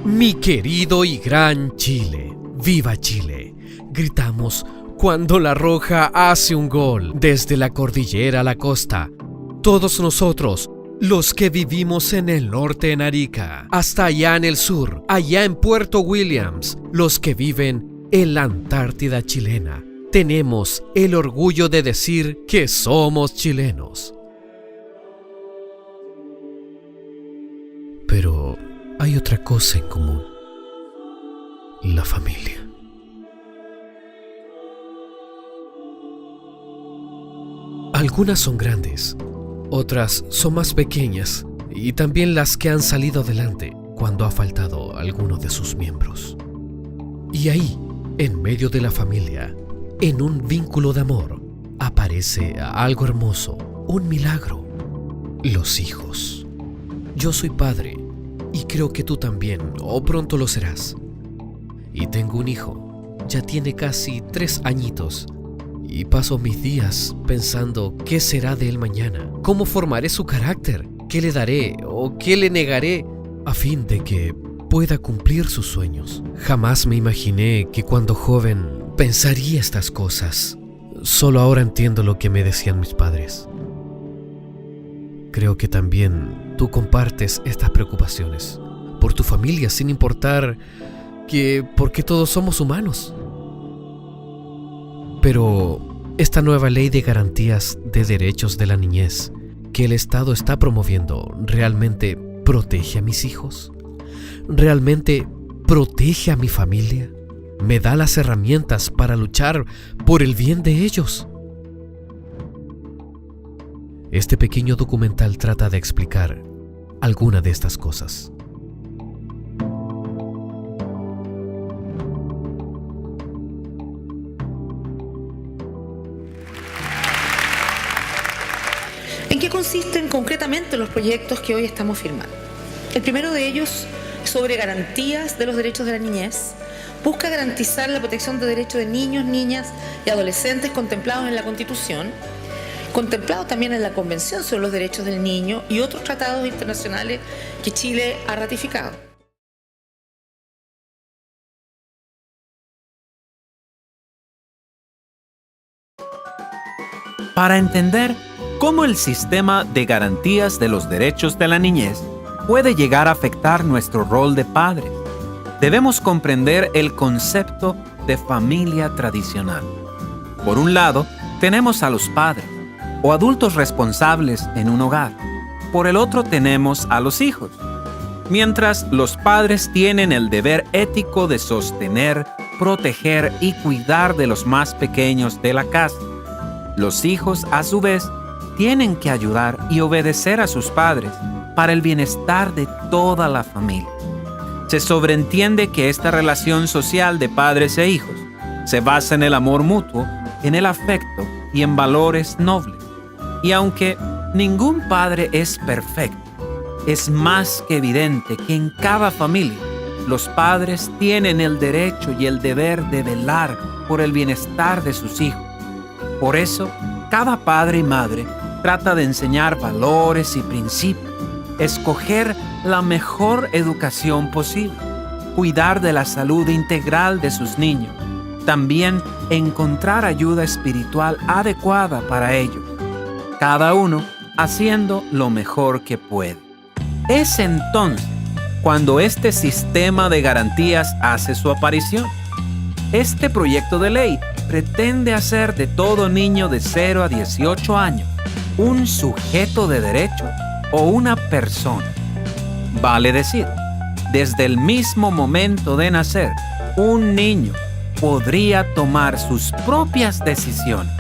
Mi querido y gran Chile, ¡viva Chile! Gritamos cuando La Roja hace un gol desde la cordillera a la costa. Todos nosotros, los que vivimos en el norte en Arica, hasta allá en el sur, allá en Puerto Williams, los que viven en la Antártida chilena, tenemos el orgullo de decir que somos chilenos. Pero hay otra cosa en común: la familia. Algunas son grandes, otras son más pequeñas, y también las que han salido adelante cuando ha faltado alguno de sus miembros. Y ahí, en medio de la familia, en un vínculo de amor, aparece algo hermoso, un milagro: los hijos. Yo soy padre, y creo que tú también, o pronto lo serás. Y tengo un hijo, ya tiene casi 3 añitos, y paso mis días pensando qué será de él mañana, cómo formaré su carácter, qué le daré o qué le negaré a fin de que pueda cumplir sus sueños. Jamás me imaginé que cuando joven pensaría estas cosas. Solo ahora entiendo lo que me decían mis padres. Creo que también tú compartes estas preocupaciones por tu familia, sin importar porque todos somos humanos. Pero esta nueva ley de garantías de derechos de la niñez que el Estado está promoviendo, ¿realmente protege a mis hijos? ¿Realmente protege a mi familia? ¿Me da las herramientas para luchar por el bien de ellos? Este pequeño documental trata de explicar alguna de estas cosas. ¿En qué consisten concretamente los proyectos que hoy estamos firmando? El primero de ellos, sobre garantías de los derechos de la niñez, busca garantizar la protección de derechos de niños, niñas y adolescentes contemplados en la Constitución, contemplados también en la Convención sobre los Derechos del Niño y otros tratados internacionales que Chile ha ratificado. Para entender cómo el sistema de garantías de los derechos de la niñez puede llegar a afectar nuestro rol de padres, debemos comprender el concepto de familia tradicional. Por un lado, tenemos a los padres, o adultos responsables en un hogar. Por el otro tenemos a los hijos. Mientras los padres tienen el deber ético de sostener, proteger y cuidar de los más pequeños de la casa, los hijos, a su vez, tienen que ayudar y obedecer a sus padres para el bienestar de toda la familia. Se sobreentiende que esta relación social de padres e hijos se basa en el amor mutuo, en el afecto y en valores nobles. Y aunque ningún padre es perfecto, es más que evidente que en cada familia los padres tienen el derecho y el deber de velar por el bienestar de sus hijos. Por eso, cada padre y madre trata de enseñar valores y principios, escoger la mejor educación posible, cuidar de la salud integral de sus niños, también encontrar ayuda espiritual adecuada para ellos, cada uno haciendo lo mejor que puede. Es entonces cuando este sistema de garantías hace su aparición. Este proyecto de ley pretende hacer de todo niño de 0 a 18 años un sujeto de derecho o una persona. Vale decir, desde el mismo momento de nacer, un niño podría tomar sus propias decisiones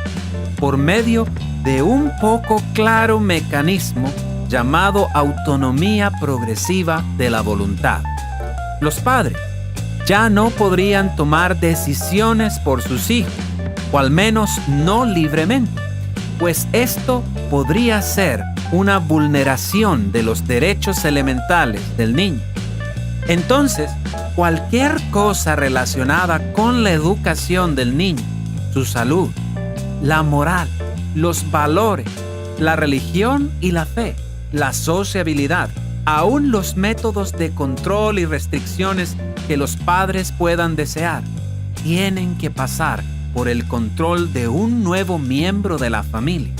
por medio de un poco claro mecanismo llamado autonomía progresiva de la voluntad. Los padres ya no podrían tomar decisiones por sus hijos, o al menos no libremente, pues esto podría ser una vulneración de los derechos elementales del niño. Entonces, cualquier cosa relacionada con la educación del niño, su salud, la moral, los valores, la religión y la fe, la sociabilidad, aún los métodos de control y restricciones que los padres puedan desear tienen que pasar por el control de un nuevo miembro de la familia,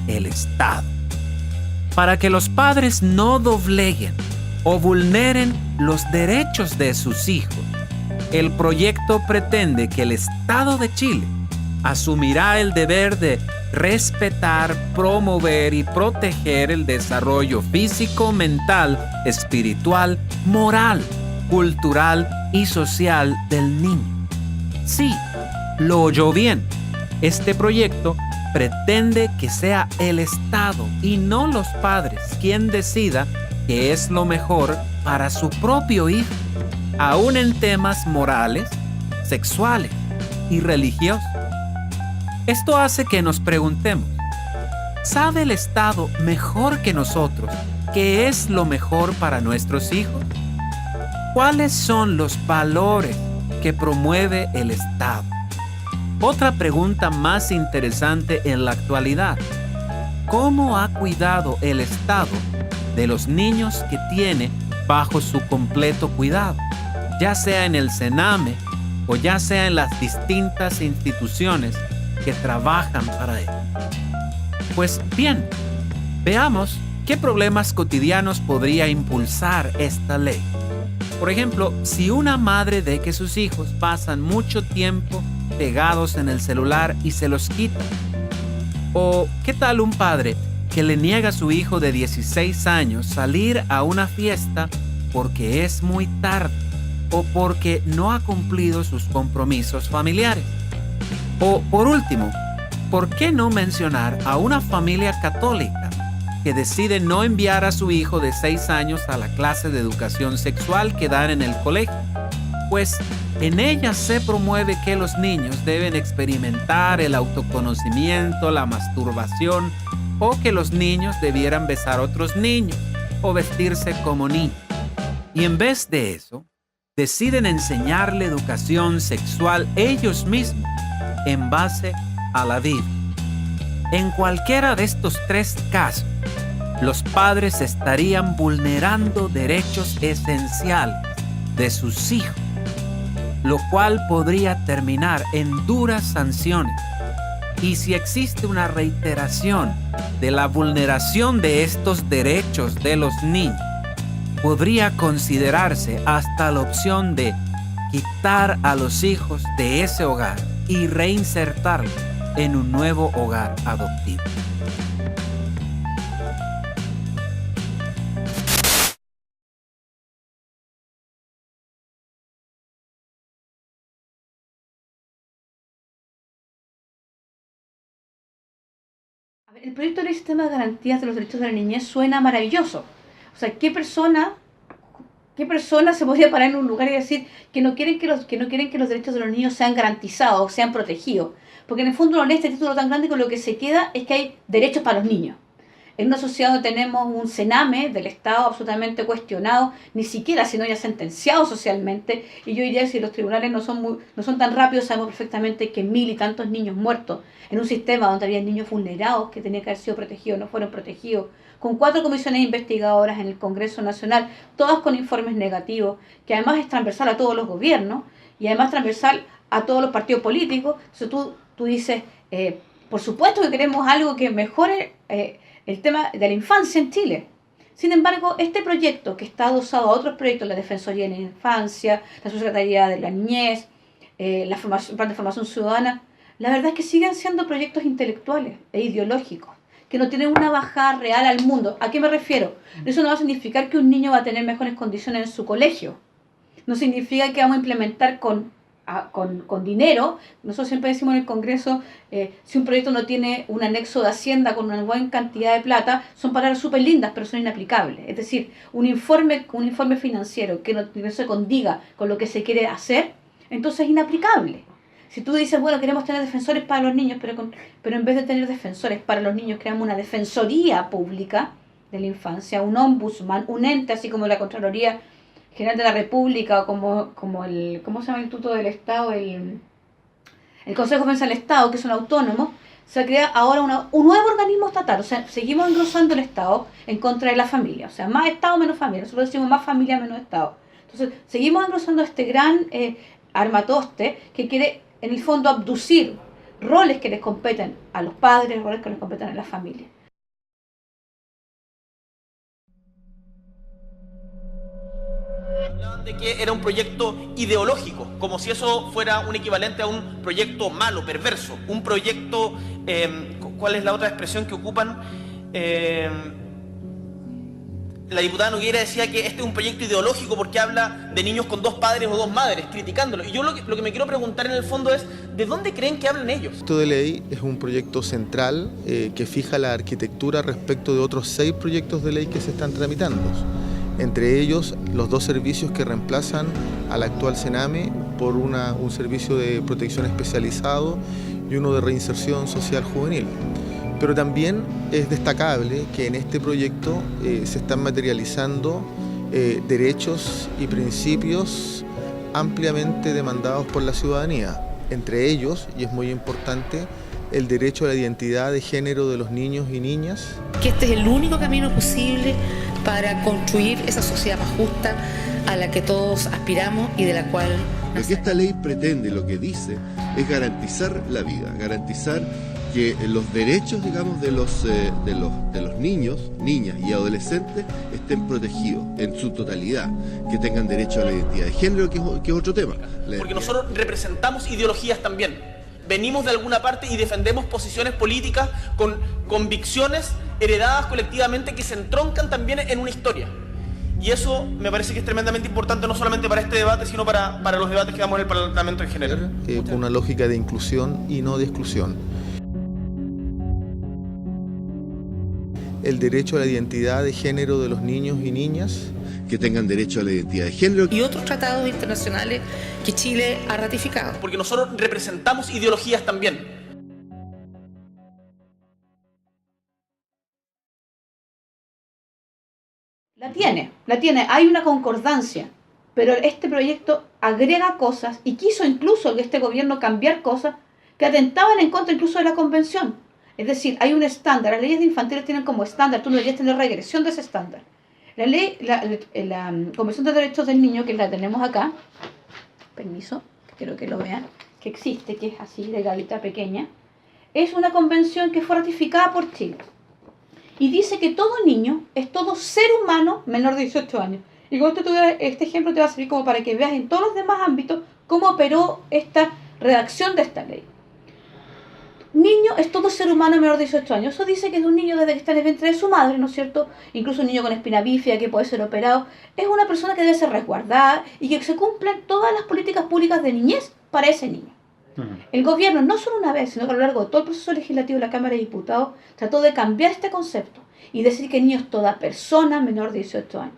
el Estado. Para que los padres no dobleguen o vulneren los derechos de sus hijos, el proyecto pretende que el Estado de Chile asumirá el deber de respetar, promover y proteger el desarrollo físico, mental, espiritual, moral, cultural y social del niño. Sí, lo oyó bien. Este proyecto pretende que sea el Estado y no los padres quien decida qué es lo mejor para su propio hijo, aún en temas morales, sexuales y religiosos. Esto hace que nos preguntemos, ¿sabe el Estado mejor que nosotros qué es lo mejor para nuestros hijos? ¿Cuáles son los valores que promueve el Estado? Otra pregunta más interesante en la actualidad: ¿cómo ha cuidado el Estado de los niños que tiene bajo su completo cuidado, ya sea en el Sename o ya sea en las distintas instituciones que trabajan para él? Pues bien, veamos qué problemas cotidianos podría impulsar esta ley. Por ejemplo, si una madre ve que sus hijos pasan mucho tiempo pegados en el celular y se los quita. O ¿qué tal un padre que le niega a su hijo de 16 años salir a una fiesta porque es muy tarde o porque no ha cumplido sus compromisos familiares? O por último, ¿por qué no mencionar a una familia católica que decide no enviar a su hijo de 6 años a la clase de educación sexual que dan en el colegio? Pues en ella se promueve que los niños deben experimentar el autoconocimiento, la masturbación, o que los niños debieran besar a otros niños o vestirse como niños. Y en vez de eso, deciden enseñarle educación sexual ellos mismos en base a la Biblia. En cualquiera de estos tres casos, los padres estarían vulnerando derechos esenciales de sus hijos, lo cual podría terminar en duras sanciones. Y si existe una reiteración de la vulneración de estos derechos de los niños, podría considerarse hasta la opción de quitar a los hijos de ese hogar y reinsertarlos en un nuevo hogar adoptivo. El proyecto de ley Sistema de Garantías de los Derechos de la Niñez suena maravilloso. O sea, ¿qué persona se podría parar en un lugar y decir que no quieren que los derechos de los niños sean garantizados, sean protegidos? Porque en el fondo uno lee este título tan grande que lo que se queda es que hay derechos para los niños. En una sociedad donde tenemos un Sename del Estado absolutamente cuestionado, ni siquiera sino ya sentenciado socialmente, y yo diría que si los tribunales no son tan rápidos, sabemos perfectamente que 1000 y tantos niños muertos en un sistema donde había niños vulnerados que tenían que haber sido protegidos, no fueron protegidos, con 4 comisiones investigadoras en el Congreso Nacional, todas con informes negativos, que además es transversal a todos los gobiernos y además transversal a todos los partidos políticos. Entonces tú dices, por supuesto que queremos algo que mejore el tema de la infancia en Chile. Sin embargo, este proyecto, que está adosado a otros proyectos, la Defensoría de la Infancia, la Subsecretaría de la Niñez, el Plan de Formación Ciudadana, la verdad es que siguen siendo proyectos intelectuales e ideológicos, que no tienen una bajada real al mundo. ¿A qué me refiero? Eso no va a significar que un niño va a tener mejores condiciones en su colegio. No significa que vamos a implementar con dinero. Nosotros siempre decimos en el Congreso, si un proyecto no tiene un anexo de Hacienda con una buena cantidad de plata, son palabras súper lindas, pero son inaplicables. Es decir, un informe financiero que no se condiga con lo que se quiere hacer, entonces es inaplicable. Si tú dices, bueno, queremos tener defensores para los niños, pero en vez de tener defensores para los niños, creamos una defensoría pública de la infancia, un ombudsman, un ente, así como la Contraloría General de la República, o como el, ¿cómo se llama el Instituto del Estado? El Consejo de Defensa del Estado, que son autónomos. se crea ahora un nuevo organismo estatal. O sea, seguimos engrosando el Estado en contra de la familia. O sea, más Estado, menos familia. Nosotros decimos más familia, menos Estado. Entonces, seguimos engrosando este gran armatoste que quiere, en el fondo, abducir roles que les competen a los padres, roles que les competen a la familia. Hablaban de que era un proyecto ideológico, como si eso fuera un equivalente a un proyecto malo, perverso, un proyecto, ¿cuál es la otra expresión que ocupan? La diputada Nogueira decía que este es un proyecto ideológico porque habla de niños con 2 padres o 2 madres, criticándolo. Y yo lo que me quiero preguntar en el fondo es, ¿de dónde creen que hablan ellos? El proyecto de ley es un proyecto central que fija la arquitectura respecto de otros 6 proyectos de ley que se están tramitando. Entre ellos, los 2 servicios que reemplazan al actual Sename por un servicio de protección especializado y uno de reinserción social juvenil. Pero también es destacable que en este proyecto se están materializando derechos y principios ampliamente demandados por la ciudadanía. Entre ellos, y es muy importante, el derecho a la identidad de género de los niños y niñas. Que este es el único camino posible para construir esa sociedad más justa a la que todos aspiramos y de la cual... Lo que esta ley pretende, lo que dice, es garantizar la vida, garantizar que los derechos, digamos, de los niños, niñas y adolescentes estén protegidos en su totalidad, que tengan derecho a la identidad de género, que es otro tema. Porque nosotros representamos ideologías también. Venimos de alguna parte y defendemos posiciones políticas con convicciones heredadas colectivamente que se entroncan también en una historia. Y eso me parece que es tremendamente importante, no solamente para este debate, sino para los debates que damos en el Parlamento en general. Con una lógica de inclusión y no de exclusión. El derecho a la identidad de género de los niños y niñas. Que tengan derecho a la identidad de género. Y otros tratados internacionales que Chile ha ratificado. Porque nosotros representamos ideologías también. La tiene, hay una concordancia, pero este proyecto agrega cosas y quiso incluso que este gobierno cambiar cosas que atentaban en contra incluso de la convención. Es decir, hay un estándar, las leyes de infantiles tienen como estándar, tú no deberías tener regresión de ese estándar. La Convención de Derechos del Niño, que la tenemos acá, permiso, quiero que lo vean, que existe, que es así, de gavita pequeña, es una convención que fue ratificada por Chile. Y dice que todo niño es todo ser humano menor de 18 años. Y con este ejemplo te va a servir como para que veas en todos los demás ámbitos cómo operó esta redacción de esta ley. Niño es todo ser humano menor de 18 años. Eso dice que es un niño desde que está en el vientre de su madre, ¿no es cierto? Incluso un niño con espina bífida que puede ser operado. Es una persona que debe ser resguardada y que se cumplen todas las políticas públicas de niñez para ese niño. El gobierno, no solo una vez, sino que a lo largo de todo el proceso legislativo de la Cámara de Diputados, trató de cambiar este concepto y decir que el niño es toda persona menor de 18 años.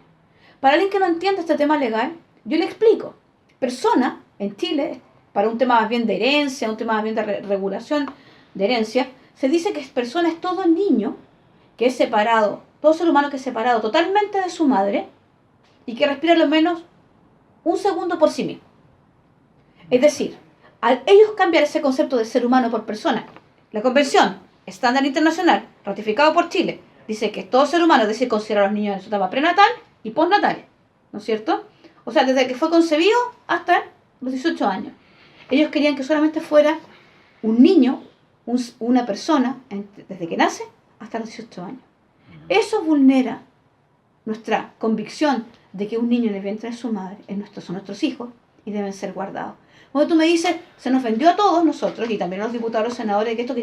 Para alguien que no entienda este tema legal, yo le explico. Persona, en Chile, para un tema más bien de herencia, un tema más bien de regulación de herencia, se dice que persona es todo niño que es separado, todo ser humano que es separado totalmente de su madre y que respira lo menos un segundo por sí mismo. Es decir, al ellos cambiar ese concepto de ser humano por persona, la Convención Estándar Internacional, ratificado por Chile, dice que todo ser humano, es decir, considera a los niños en su etapa prenatal y postnatal, ¿no es cierto? O sea, desde que fue concebido hasta los 18 años. Ellos querían que solamente fuera un niño, una persona, desde que nace hasta los 18 años. Eso vulnera nuestra convicción de que un niño en el vientre de su madre son nuestros hijos y deben ser guardados. Cuando tú me dices, se nos vendió a todos nosotros, y también a los diputados, los senadores, que este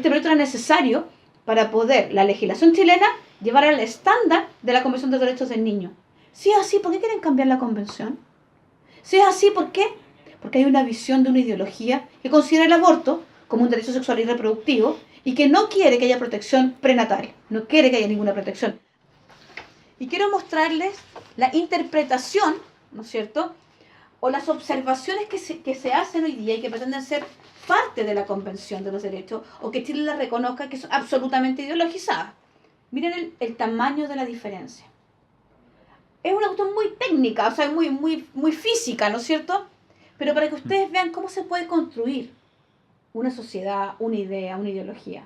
proyecto era necesario para poder la legislación chilena llevar al estándar de la Convención de Derechos del Niño. Si es así, ¿por qué quieren cambiar la convención? Si es así, ¿por qué? Porque hay una visión de una ideología que considera el aborto como un derecho sexual y reproductivo y que no quiere que haya protección prenatal, no quiere que haya ninguna protección. Y quiero mostrarles la interpretación, ¿no es cierto?, o las observaciones que se hacen hoy día y que pretenden ser parte de la Convención de los Derechos o que Chile las reconozca, que son absolutamente ideologizadas. Miren el tamaño de la diferencia. Es una cuestión muy técnica, o sea, muy física, ¿no es cierto? Pero para que ustedes vean cómo se puede construir una sociedad, una idea, una ideología.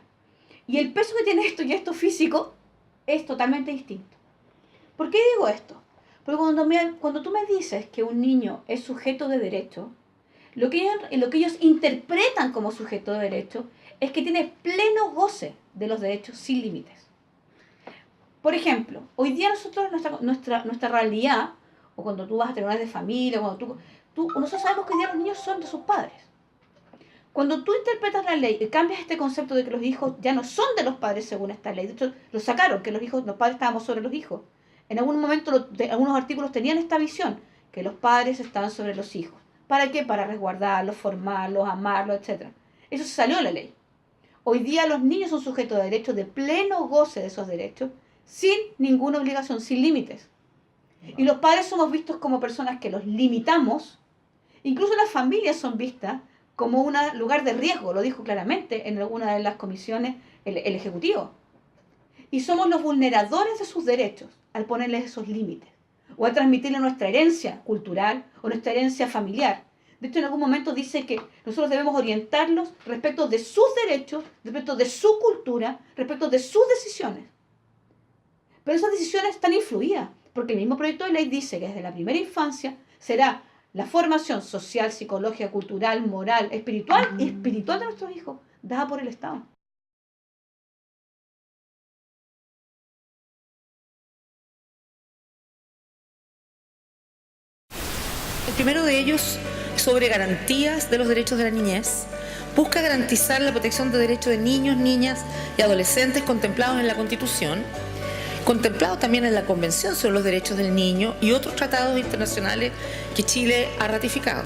Y el peso que tiene esto y esto físico es totalmente distinto. ¿Por qué digo esto? Porque cuando tú me dices que un niño es sujeto de derecho, lo que ellos interpretan como sujeto de derecho es que tiene pleno goce de los derechos sin límites. Por ejemplo, hoy día nosotros, nuestra realidad, o cuando tú vas a tribunales de familia, nosotros sabemos que hoy día los niños son de sus padres. Cuando tú interpretas la ley y cambias este concepto de que los hijos ya no son de los padres según esta ley, de hecho lo sacaron, que los padres estábamos sobre los hijos. En algún momento algunos artículos tenían esta visión, que los padres estaban sobre los hijos. ¿Para qué? Para resguardarlos, formarlos, amarlos, etc. Eso se salió de la ley. Hoy día los niños son sujetos de derechos, de pleno goce de esos derechos, sin ninguna obligación, sin límites. Y los padres somos vistos como personas que los limitamos. Incluso las familias son vistas como un lugar de riesgo, lo dijo claramente en alguna de las comisiones el Ejecutivo. Y somos los vulneradores de sus derechos al ponerles esos límites, o al transmitirle nuestra herencia cultural o nuestra herencia familiar. De hecho, en algún momento dice que nosotros debemos orientarlos respecto de sus derechos, respecto de su cultura, respecto de sus decisiones. Pero esas decisiones están influidas, porque el mismo proyecto de ley dice que desde la primera infancia será la formación social, psicológica, cultural, moral, espiritual de nuestros hijos, dada por el Estado. El primero de ellos, sobre garantías de los derechos de la niñez, busca garantizar la protección de derechos de niños, niñas y adolescentes contemplados en la Constitución, contemplados también en la Convención sobre los Derechos del Niño y otros tratados internacionales que Chile ha ratificado.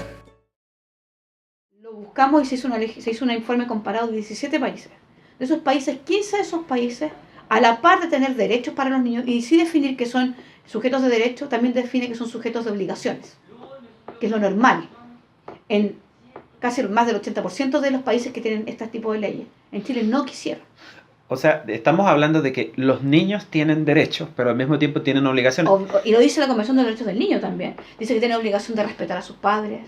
Lo buscamos y se hizo un informe comparado de 17 países. De esos países, 15 de esos países, a la par de tener derechos para los niños y sí definir que son sujetos de derechos, también define que son sujetos de obligaciones, que es lo normal en casi más del 80% de los países que tienen este tipo de leyes. En Chile no quisieron. O sea, estamos hablando de que los niños tienen derechos, pero al mismo tiempo tienen obligaciones. Y lo dice la Convención de los Derechos del Niño también. Dice que tiene obligación de respetar a sus padres,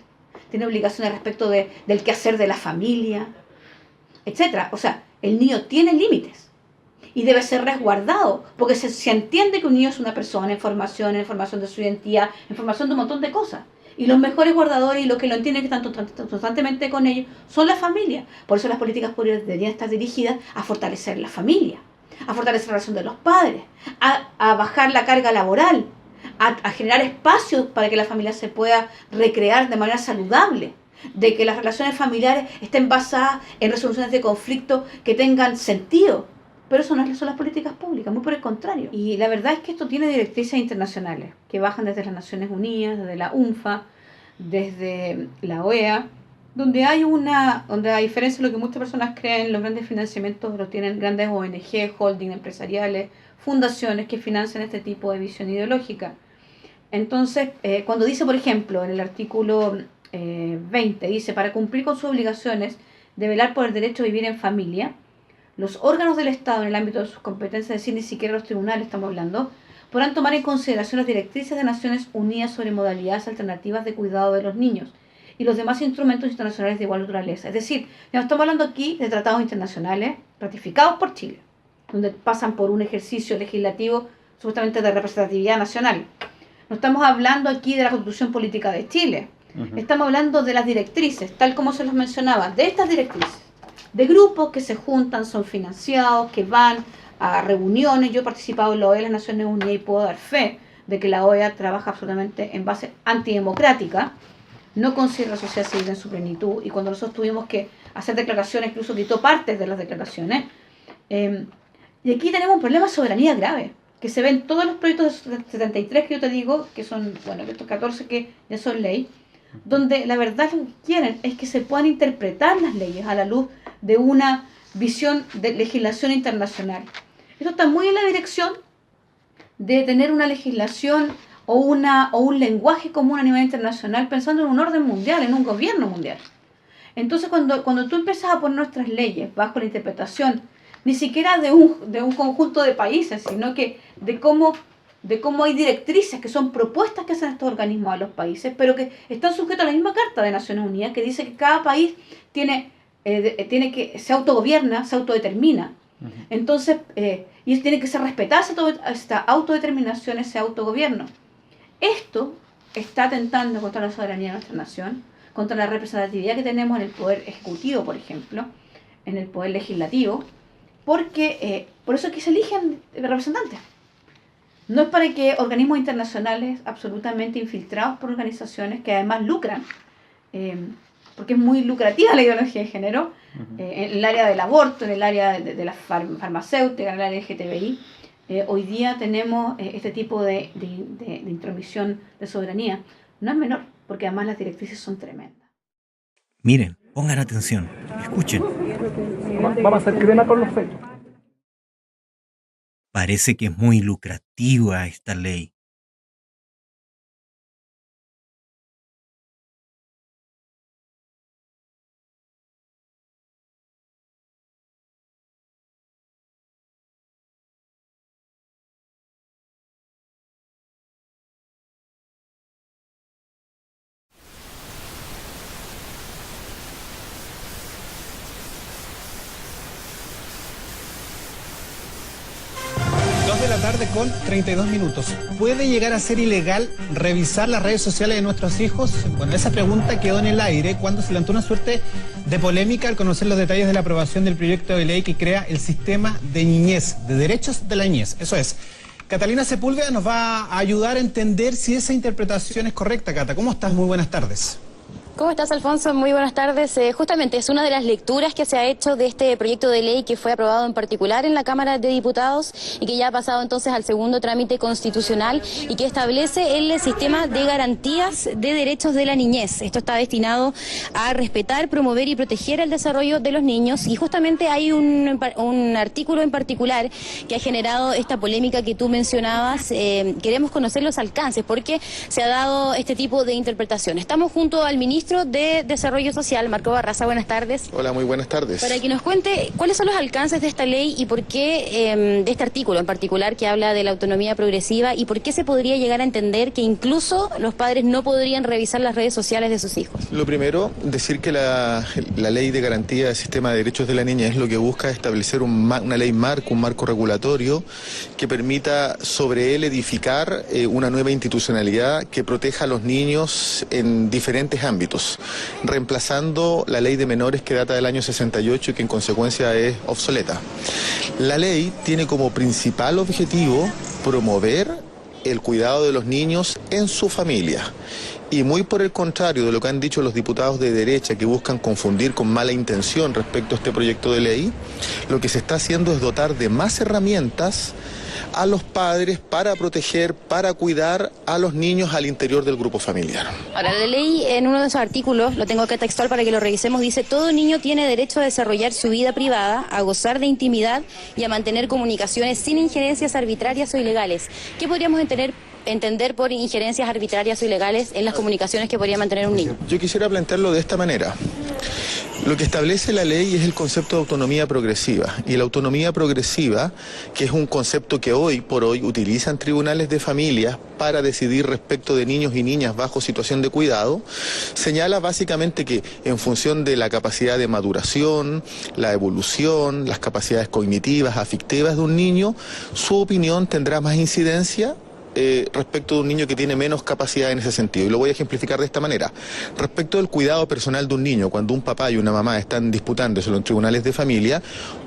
tiene obligaciones respecto del quehacer de la familia, etc. O sea, el niño tiene límites y debe ser resguardado, porque se entiende que un niño es una persona en formación de su identidad, en formación de un montón de cosas. Y los mejores guardadores y los que lo entienden, que están constantemente con ellos, son las familias. Por eso las políticas públicas deberían estar dirigidas a fortalecer la familia, a fortalecer la relación de los padres, a bajar la carga laboral, a generar espacios para que la familia se pueda recrear de manera saludable, de que las relaciones familiares estén basadas en resoluciones de conflictos que tengan sentido. Pero eso no son las políticas públicas, muy por el contrario. Y la verdad es que esto tiene directrices internacionales que bajan desde las Naciones Unidas, desde la UNFA, desde la OEA, donde a diferencia de lo que muchas personas creen, los grandes financiamientos los tienen grandes ONG, holding empresariales, fundaciones que financian este tipo de visión ideológica. Entonces, cuando dice, por ejemplo, en el artículo 20, dice, para cumplir con sus obligaciones de velar por el derecho a vivir en familia, los órganos del Estado, en el ámbito de sus competencias, es decir, ni siquiera los tribunales estamos hablando, podrán tomar en consideración las directrices de Naciones Unidas sobre modalidades alternativas de cuidado de los niños y los demás instrumentos internacionales de igual naturaleza. Es decir, ya estamos hablando aquí de tratados internacionales ratificados por Chile, donde pasan por un ejercicio legislativo supuestamente de representatividad nacional. No estamos hablando aquí de la Constitución Política de Chile. Estamos hablando de las directrices, tal como se los mencionaba, de estas directrices, de grupos que se juntan, son financiados, que van a reuniones. Yo he participado en la OEA, las Naciones Unidas, y puedo dar fe de que la OEA trabaja absolutamente en base antidemocrática, no considera la sociedad civil en su plenitud, y cuando nosotros tuvimos que hacer declaraciones, incluso quitó partes de las declaraciones. Y aquí tenemos un problema de soberanía grave, que se ve en todos los proyectos de 73 que yo te digo, que son, bueno, estos 14 que ya son ley, donde la verdad lo que quieren es que se puedan interpretar las leyes a la luz de una visión de legislación internacional. Esto está muy en la dirección de tener una legislación o un lenguaje común a nivel internacional, pensando en un orden mundial, en un gobierno mundial. Entonces, cuando tú empiezas a poner nuestras leyes bajo la interpretación, ni siquiera de un conjunto de países, sino que de cómo hay directrices que son propuestas que hacen estos organismos a los países, pero que están sujetos a la misma Carta de Naciones Unidas, que dice que cada país tiene se autogobierna, se autodetermina. Entonces, y tiene que ser respetada esta autodeterminación, ese autogobierno. Esto está atentando contra la soberanía de nuestra nación, contra la representatividad que tenemos en el poder ejecutivo, por ejemplo, en el poder legislativo, porque por eso es que se eligen representantes. No es para que organismos internacionales absolutamente infiltrados por organizaciones que además lucran, porque es muy lucrativa la ideología de género, en el área del aborto, en el área de la farmacéutica, en el área de LGTBI. Hoy día tenemos este tipo de intromisión de soberanía. No es menor, porque además las directrices son tremendas. Miren, pongan atención, escuchen. Vamos a hacer crema con los fechos. Parece que es muy lucrativa esta ley. De la tarde con 32 minutos. ¿Puede llegar a ser ilegal revisar las redes sociales de nuestros hijos? Bueno, esa pregunta quedó en el aire cuando se levantó una suerte de polémica al conocer los detalles de la aprobación del proyecto de ley que crea el sistema de niñez, de derechos de la niñez. Eso es. Catalina Sepúlveda nos va a ayudar a entender si esa interpretación es correcta. Cata, ¿cómo estás? Muy buenas tardes. ¿Cómo estás, Alfonso? Muy buenas tardes. Justamente es una de las lecturas que se ha hecho de este proyecto de ley que fue aprobado en particular en la Cámara de Diputados y que ya ha pasado entonces al segundo trámite constitucional y que establece el sistema de garantías de derechos de la niñez. Esto está destinado a respetar, promover y proteger el desarrollo de los niños y justamente hay un artículo en particular que ha generado esta polémica que tú mencionabas. Queremos conocer los alcances porque se ha dado este tipo de interpretación. Estamos junto al ministro de Desarrollo Social, Marco Barraza. Buenas tardes. Hola, muy buenas tardes. Para que nos cuente cuáles son los alcances de esta ley y por qué, de este artículo en particular que habla de la autonomía progresiva y por qué se podría llegar a entender que incluso los padres no podrían revisar las redes sociales de sus hijos. Lo primero, decir que la ley de garantía del sistema de derechos de la niñez lo que busca es establecer una ley marco, un marco regulatorio que permita sobre él edificar una nueva institucionalidad que proteja a los niños en diferentes ámbitos, reemplazando la ley de menores que data del año 68 y que en consecuencia es obsoleta. La ley tiene como principal objetivo promover el cuidado de los niños en su familia. Y muy por el contrario de lo que han dicho los diputados de derecha que buscan confundir con mala intención respecto a este proyecto de ley, lo que se está haciendo es dotar de más herramientas a los padres para proteger, para cuidar a los niños al interior del grupo familiar. Ahora, la ley en uno de esos artículos, lo tengo acá textual para que lo revisemos, dice: todo niño tiene derecho a desarrollar su vida privada, a gozar de intimidad y a mantener comunicaciones sin injerencias arbitrarias o ilegales. ¿Qué podríamos entender por injerencias arbitrarias o ilegales en las comunicaciones que podría mantener un niño? Yo quisiera plantearlo de esta manera. Lo que establece la ley es el concepto de autonomía progresiva, y la autonomía progresiva, que es un concepto que hoy por hoy utilizan tribunales de familias para decidir respecto de niños y niñas bajo situación de cuidado, señala básicamente que en función de la capacidad de maduración, la evolución, las capacidades cognitivas, afectivas de un niño, su opinión tendrá más incidencia respecto de un niño que tiene menos capacidad en ese sentido. Y lo voy a ejemplificar de esta manera. Respecto del cuidado personal de un niño, cuando un papá y una mamá están disputándoselo en tribunales de familia,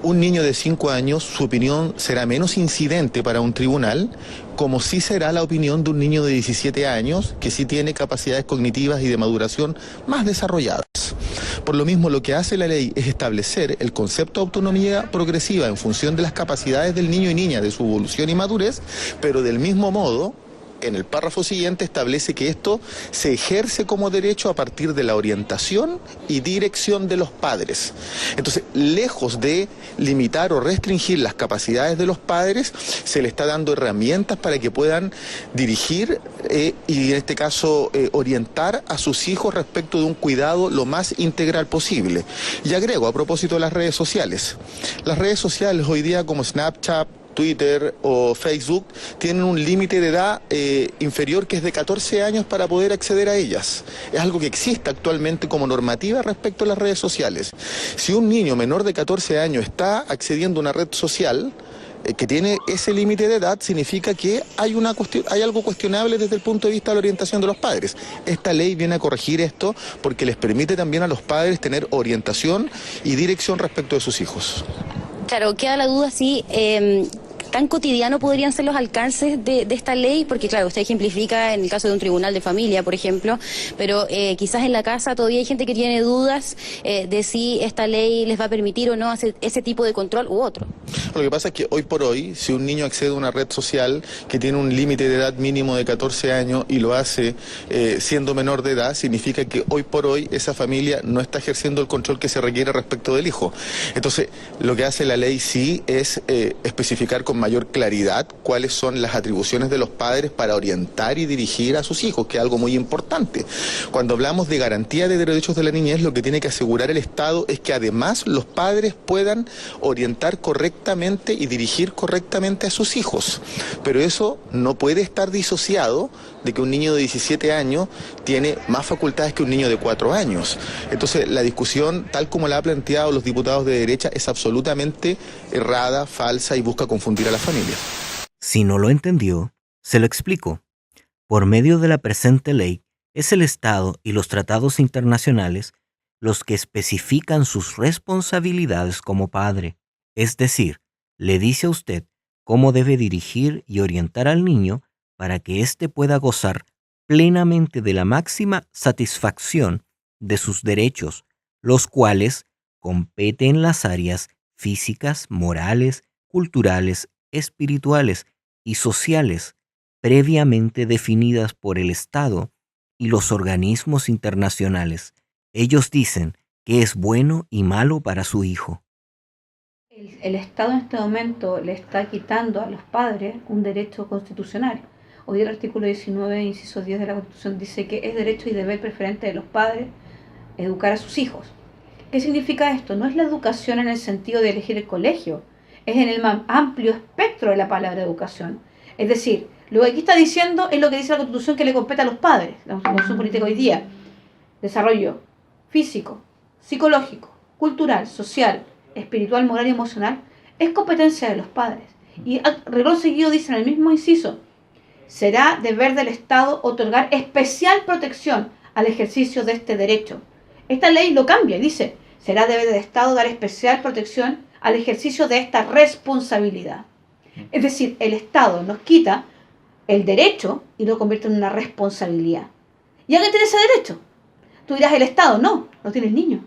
un niño de 5 años, su opinión será menos incidente para un tribunal, como sí será la opinión de un niño de 17 años, que sí tiene capacidades cognitivas y de maduración más desarrolladas. Por lo mismo, lo que hace la ley es establecer el concepto de autonomía progresiva en función de las capacidades del niño y niña, de su evolución y madurez, pero del mismo modo, en el párrafo siguiente establece que esto se ejerce como derecho a partir de la orientación y dirección de los padres. Entonces, lejos de limitar o restringir las capacidades de los padres, se le está dando herramientas para que puedan dirigir y en este caso orientar a sus hijos respecto de un cuidado lo más integral posible. Y agrego, a propósito de las redes sociales hoy día como Snapchat, Twitter o Facebook, tienen un límite de edad inferior que es de 14 años para poder acceder a ellas. Es algo que existe actualmente como normativa respecto a las redes sociales. Si un niño menor de 14 años está accediendo a una red social que tiene ese límite de edad, significa que hay algo cuestionable desde el punto de vista de la orientación de los padres. Esta ley viene a corregir esto porque les permite también a los padres tener orientación y dirección respecto de sus hijos. Claro, queda la duda si tan cotidiano podrían ser los alcances de esta ley, porque claro, usted ejemplifica en el caso de un tribunal de familia, por ejemplo, pero quizás en la casa todavía hay gente que tiene dudas de si esta ley les va a permitir o no hacer ese tipo de control u otro. Lo que pasa es que hoy por hoy, si un niño accede a una red social que tiene un límite de edad mínimo de 14 años y lo hace siendo menor de edad, significa que hoy por hoy esa familia no está ejerciendo el control que se requiere respecto del hijo. Entonces, lo que hace la ley sí es especificar con mayor claridad cuáles son las atribuciones de los padres para orientar y dirigir a sus hijos, que es algo muy importante. Cuando hablamos de garantía de derechos de la niñez, lo que tiene que asegurar el Estado es que además los padres puedan orientar correctamente y dirigir correctamente a sus hijos. Pero eso no puede estar disociado de que un niño de 17 años tiene más facultades que un niño de 4 años. Entonces, la discusión, tal como la han planteado los diputados de derecha, es absolutamente errada, falsa y busca confundir a las familias. Si no lo entendió, se lo explico. Por medio de la presente ley, es el Estado y los tratados internacionales los que especifican sus responsabilidades como padre. Es decir, le dice a usted cómo debe dirigir y orientar al niño para que éste pueda gozar plenamente de la máxima satisfacción de sus derechos, los cuales competen en las áreas físicas, morales, culturales, espirituales y sociales, previamente definidas por el Estado y los organismos internacionales. Ellos dicen que es bueno y malo para su hijo. El Estado en este momento le está quitando a los padres un derecho constitucional. Hoy el artículo 19, inciso 10 de la Constitución dice que es derecho y deber preferente de los padres educar a sus hijos. ¿Qué significa esto? No es la educación en el sentido de elegir el colegio, es en el más amplio espectro de la palabra educación. Es decir, lo que aquí está diciendo es lo que dice la Constitución que le compete a los padres, la Constitución política hoy día. Desarrollo físico, psicológico, cultural, social, espiritual, moral y emocional es competencia de los padres. Y al renglón seguido dice en el mismo inciso: será deber del Estado otorgar especial protección al ejercicio de este derecho. Esta ley lo cambia y dice: será deber del Estado dar especial protección al ejercicio de esta responsabilidad. Es decir, el Estado nos quita el derecho y lo convierte en una responsabilidad. ¿Y alguien tiene ese derecho? Tú dirás, el Estado. No, lo tiene el niño.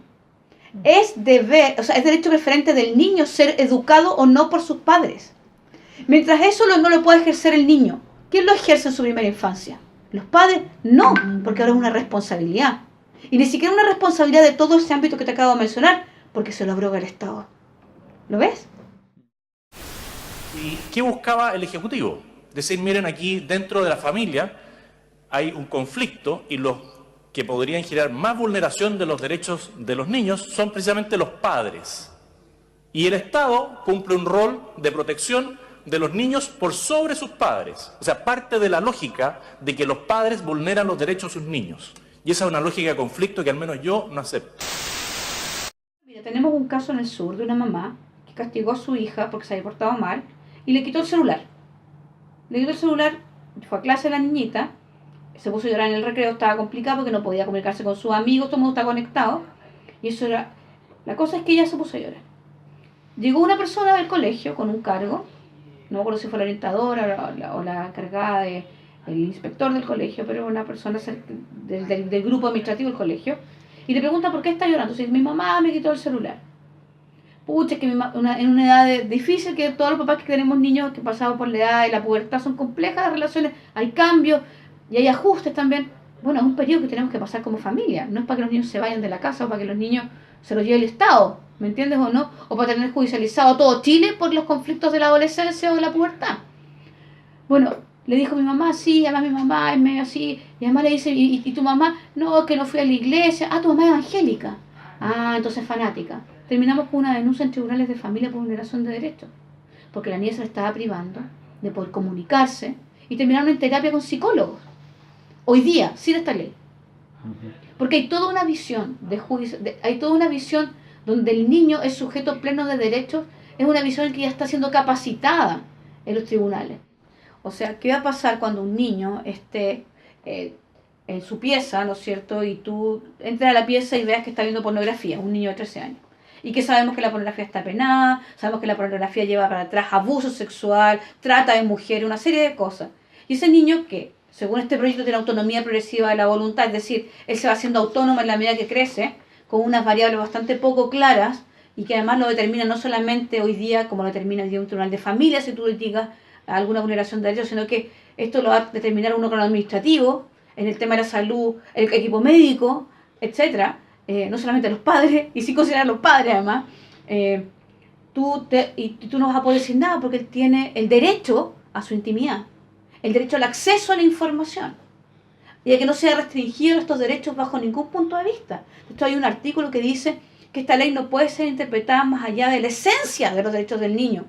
Es deber, es derecho preferente del niño ser educado o no por sus padres. Mientras eso no lo puede ejercer el niño, ¿quién lo ejerce en su primera infancia? ¿Los padres? No, porque ahora es una responsabilidad. Y ni siquiera una responsabilidad de todo ese ámbito que te acabo de mencionar, porque se lo abroga el Estado. ¿Lo ves? ¿Y qué buscaba el Ejecutivo? Decir, miren, aquí dentro de la familia hay un conflicto y los que podrían generar más vulneración de los derechos de los niños son precisamente los padres. Y el Estado cumple un rol de protección de los niños por sobre sus padres. O sea, parte de la lógica de que los padres vulneran los derechos de sus niños. Y esa es una lógica de conflicto que al menos yo no acepto. Mira, tenemos un caso en el sur de una mamá que castigó a su hija porque se había portado mal y le quitó el celular. Le quitó el celular, fue a clase la niñita, se puso a llorar en el recreo, estaba complicado porque no podía comunicarse con sus amigos, todo el mundo está conectado. Y eso era... La cosa es que ella se puso a llorar. Llegó una persona del colegio con un cargo, no me acuerdo si fue la orientadora o la encargada del inspector del colegio, pero una persona del grupo administrativo del colegio, y le pregunta por qué está llorando. Entonces, mi mamá me quitó el celular. Pucha, que en una edad difícil, que todos los papás que tenemos niños que pasados por la edad de la pubertad son complejas las relaciones, hay cambios y hay ajustes también. Bueno, es un periodo que tenemos que pasar como familia, no es para que los niños se vayan de la casa o para que los niños se los lleve el Estado, ¿me entiendes o no? O para tener judicializado todo Chile por los conflictos de la adolescencia o de la pubertad. Bueno, le dijo mi mamá, sí, además mi mamá es medio así, y además le dice, ¿y tu mamá? No, que no fui a la iglesia. Ah, tu mamá es evangélica. Ah, entonces fanática. Terminamos con una denuncia en tribunales de familia por vulneración de derechos. porque la niña se le estaba privando de poder comunicarse y terminaron en terapia con psicólogos. Hoy día, sin esta ley. Porque hay toda una visión de juicio, hay toda una visión donde el niño es sujeto pleno de derechos, es una visión que ya está siendo capacitada en los tribunales. O sea, ¿qué va a pasar cuando un niño esté en su pieza, ¿no es cierto? Y tú entres a la pieza y veas que está viendo pornografía, un niño de 13 años. Y que sabemos que la pornografía está penada, sabemos que la pornografía lleva para atrás abuso sexual, trata de mujeres, una serie de cosas. Y ese niño que, según este proyecto, tiene autonomía progresiva de la voluntad, es decir, él se va haciendo autónomo en la medida que crece, con unas variables bastante poco claras, y que además lo determina no solamente hoy día, como lo determina hoy día un tribunal de familia, si tú litigas alguna vulneración de derechos, sino que esto lo va a determinar un órgano administrativo, en el tema de la salud, el equipo médico, etcétera, no solamente los padres, y sin considerar a los padres además, tú no vas a poder decir nada porque él tiene el derecho a su intimidad, el derecho al acceso a la información, y a que no sea restringido estos derechos bajo ningún punto de vista. Esto hay un artículo que dice que esta ley no puede ser interpretada más allá de la esencia de los derechos del niño,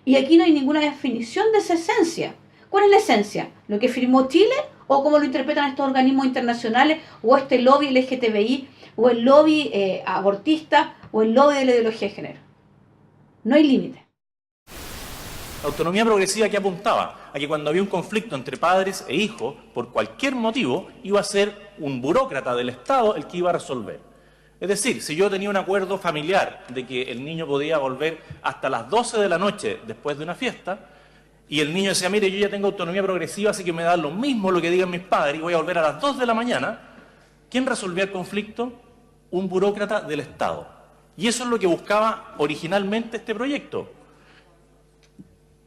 y aquí no hay ninguna definición de esa esencia. ¿Cuál es la esencia? ¿Lo que firmó Chile o cómo lo interpretan estos organismos internacionales o este lobby LGTBI o el lobby abortista o el lobby de la ideología de género? No hay límite. Autonomía progresiva que apuntaba a que cuando había un conflicto entre padres e hijos, por cualquier motivo, iba a ser un burócrata del Estado el que iba a resolver. Es decir, si yo tenía un acuerdo familiar de que el niño podía volver hasta las 12 de la noche después de una fiesta, y el niño decía, mire, yo ya tengo autonomía progresiva, así que me da lo mismo lo que digan mis padres y voy a volver a las 2 de la mañana, ¿quién resolvía el conflicto? Un burócrata del Estado. Y eso es lo que buscaba originalmente este proyecto.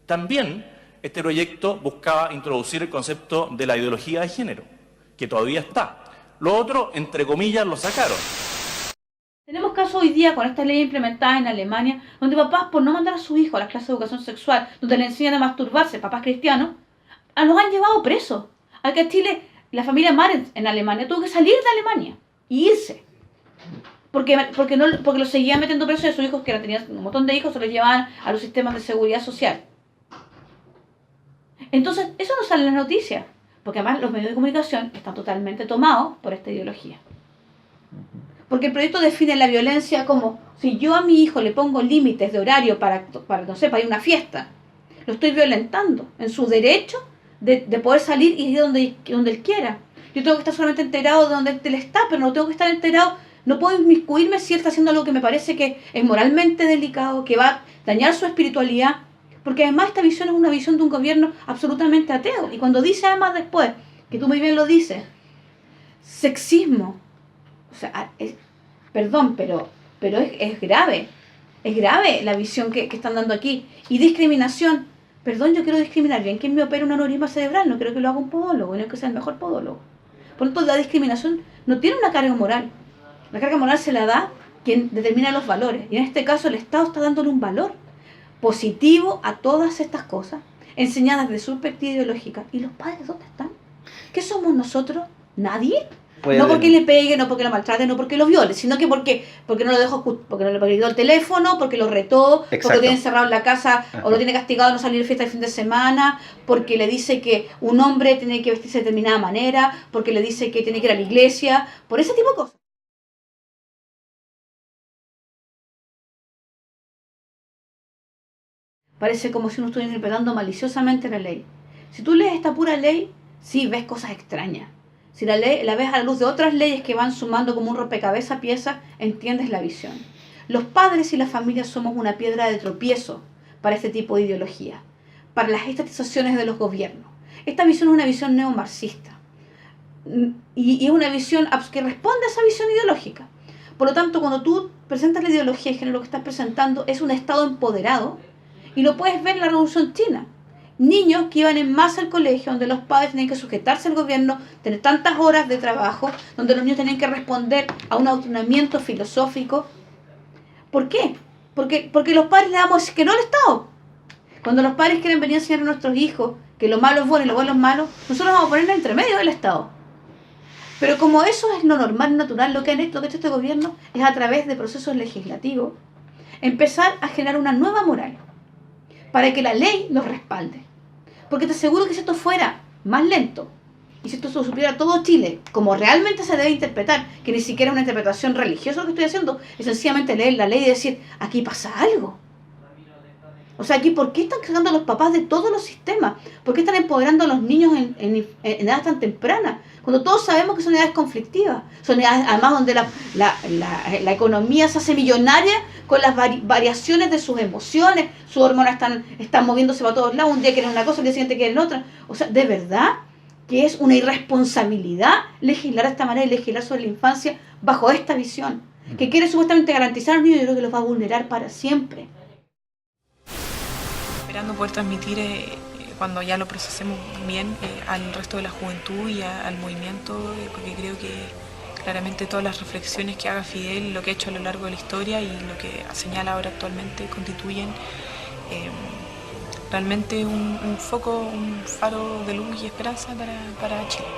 También este proyecto buscaba introducir el concepto de la ideología de género, que todavía está. Lo otro, entre comillas, lo sacaron. Tenemos casos hoy día con esta ley implementada en Alemania, donde papás, por no mandar a su hijo a las clases de educación sexual, donde le enseñan a masturbarse, papás cristianos, los han llevado presos. Acá en Chile, la familia Marens en Alemania tuvo que salir de Alemania y irse. Porque los seguían metiendo presos y a sus hijos, que tenían un montón de hijos, se los llevaban a los sistemas de seguridad social. Entonces, eso no sale en las noticias, porque además los medios de comunicación están totalmente tomados por esta ideología. Porque el proyecto define la violencia como, si yo a mi hijo le pongo límites de horario para no sé, para ir a una fiesta, lo estoy violentando en su derecho de poder salir y ir donde él quiera. Yo tengo que estar solamente enterado de donde él está, pero no tengo que estar enterado, no puedo inmiscuirme si él está haciendo algo que me parece que es moralmente delicado, que va a dañar su espiritualidad, porque además esta visión es una visión de un gobierno absolutamente ateo. Y cuando dice además después, que tú muy bien lo dices, sexismo, o sea, perdón, pero es grave. Es grave la visión que están dando aquí. Y discriminación. Perdón, yo quiero discriminar bien quien me opera un aneurisma cerebral. No quiero que lo haga un podólogo, no que sea el mejor podólogo. Por lo tanto, la discriminación no tiene una carga moral. La carga moral se la da quien determina los valores. Y en este caso el Estado está dándole un valor positivo a todas estas cosas, enseñadas de su perspectiva ideológica. ¿Y los padres dónde están? ¿Qué somos nosotros? ¿Nadie? No porque le pegue, no porque lo maltrate, no porque lo viole, sino que porque no lo dejó, porque no le pidió el teléfono, porque lo retó, porque lo tiene encerrado en la casa. Ajá. O lo tiene castigado de no salir de fiesta el fin de semana, porque le dice que un hombre tiene que vestirse de determinada manera, porque le dice que tiene que ir a la iglesia, por ese tipo de cosas. Parece como si uno estuviera interpretando maliciosamente la ley. Si tú lees esta pura ley, sí ves cosas extrañas. Si la ves a la luz de otras leyes que van sumando como un rompecabezas piezas, entiendes la visión. Los padres y las familias somos una piedra de tropiezo para este tipo de ideología, para las estatizaciones de los gobiernos. Esta visión es una visión neomarxista y es una visión que responde a esa visión ideológica. Por lo tanto, cuando tú presentas la ideología de género, lo que estás presentando es un Estado empoderado, y lo puedes ver en la Revolución China. Niños que iban en masa al colegio, donde los padres tenían que sujetarse al gobierno, tener tantas horas de trabajo, donde los niños tenían que responder a un adoctrinamiento filosófico. ¿Por qué? Porque los padres le damos que no al Estado. Cuando los padres quieren venir a enseñar a nuestros hijos que lo malo es bueno y lo bueno es malo, nosotros vamos a ponerlo entre medio del Estado. Pero como eso es lo normal, natural, lo que ha hecho este gobierno es, a través de procesos legislativos, empezar a generar una nueva moral. para que la ley los respalde. Porque te aseguro que si esto fuera más lento, y si esto se supiera todo Chile, como realmente se debe interpretar, que ni siquiera es una interpretación religiosa lo que estoy haciendo, es sencillamente leer la ley y decir, aquí pasa algo. O sea, aquí, ¿por qué están sacando a los papás de todos los sistemas? ¿Por qué están empoderando a los niños en edades tan tempranas? Cuando todos sabemos que son edades conflictivas. Son edades, además, donde la economía se hace millonaria con las variaciones de sus emociones. Sus hormonas están moviéndose para todos lados. Un día quieren una cosa, el día siguiente quieren otra. O sea, de verdad que es una irresponsabilidad legislar de esta manera y legislar sobre la infancia bajo esta visión. Que quiere supuestamente garantizar a los niños, yo creo que los va a vulnerar para siempre. Esperando poder transmitir, cuando ya lo procesemos bien, al resto de la juventud y al movimiento, porque creo que claramente todas las reflexiones que haga Fidel, lo que ha hecho a lo largo de la historia y lo que señala ahora actualmente, constituyen realmente un foco, un faro de luz y esperanza para Chile.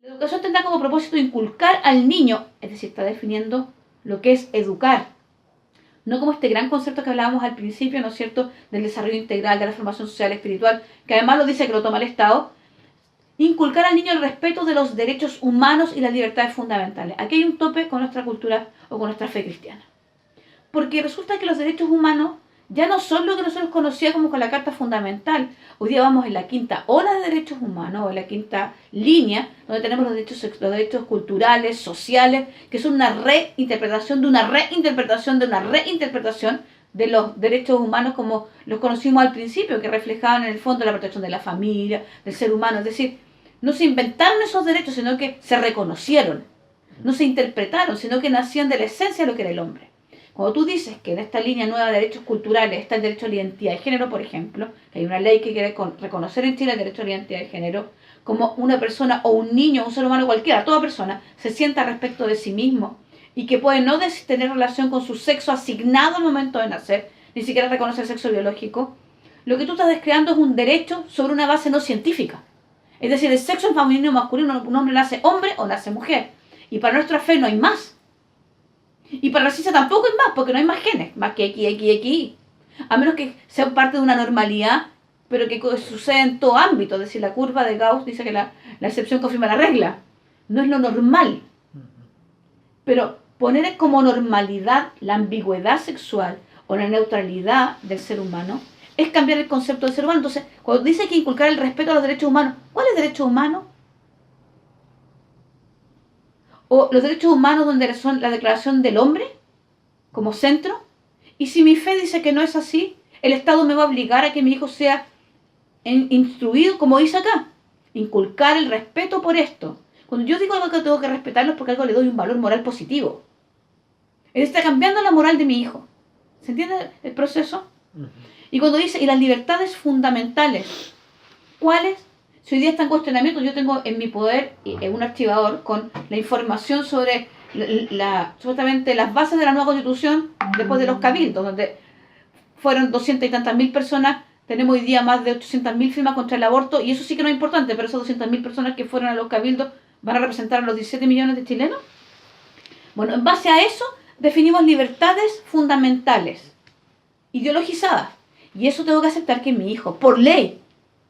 La educación tendrá como propósito inculcar al niño, es decir, está definiendo lo que es educar. No como este gran concepto que hablábamos al principio, ¿no es cierto?, del desarrollo integral, de la formación social y espiritual, que además lo dice que lo toma el Estado. Inculcar al niño el respeto de los derechos humanos y las libertades fundamentales. Aquí hay un tope con nuestra cultura o con nuestra fe cristiana. Porque resulta que los derechos humanos ya no son lo que nosotros conocíamos con la Carta Fundamental. Hoy día vamos en la quinta ola de derechos humanos, o en la quinta línea, donde tenemos los derechos culturales, sociales, que son una reinterpretación de una reinterpretación de una reinterpretación de los derechos humanos como los conocimos al principio, que reflejaban en el fondo la protección de la familia, del ser humano. Es decir, no se inventaron esos derechos, sino que se reconocieron. No se interpretaron, sino que nacían de la esencia de lo que era el hombre. Cuando tú dices que en esta línea nueva de derechos culturales está el derecho a la identidad de género, por ejemplo, que hay una ley que quiere reconocer en Chile el derecho a la identidad de género, como una persona o un niño o un ser humano cualquiera, toda persona, se sienta respecto de sí mismo y que puede no tener relación con su sexo asignado al momento de nacer, ni siquiera reconocer el sexo biológico, lo que tú estás descreando es un derecho sobre una base no científica. Es decir, el sexo es femenino o masculino, un hombre nace hombre o nace mujer. Y para nuestra fe no hay más. Y para la ciencia tampoco hay más, porque no hay más genes, más que X. A menos que sea parte de una normalidad, pero que sucede en todo ámbito. Es decir, la curva de Gauss dice que la excepción confirma la regla. No es lo normal. Pero poner como normalidad la ambigüedad sexual o la neutralidad del ser humano es cambiar el concepto del ser humano. Entonces, cuando dice que inculcar el respeto a los derechos humanos, ¿cuál es derecho humano? O los derechos humanos donde son la declaración del hombre como centro. Y si mi fe dice que no es así, el Estado me va a obligar a que mi hijo sea instruido, como dice acá, inculcar el respeto por esto. Cuando yo digo algo que tengo que respetarlo es porque algo le doy un valor moral positivo. Él está cambiando la moral de mi hijo. ¿Se entiende el proceso? Y cuando dice, y las libertades fundamentales, ¿cuáles? Si hoy día está en cuestionamiento, yo tengo en mi poder un archivador con la información sobre supuestamente las bases de la nueva Constitución después de los cabildos, donde fueron 200 y tantas mil personas, tenemos hoy día más de 800.000 firmas contra el aborto, y eso sí que no es importante, pero esas 200.000 personas que fueron a los cabildos van a representar a los 17 millones de chilenos. Bueno, en base a eso definimos libertades fundamentales, ideologizadas, y eso tengo que aceptar que mi hijo, por ley,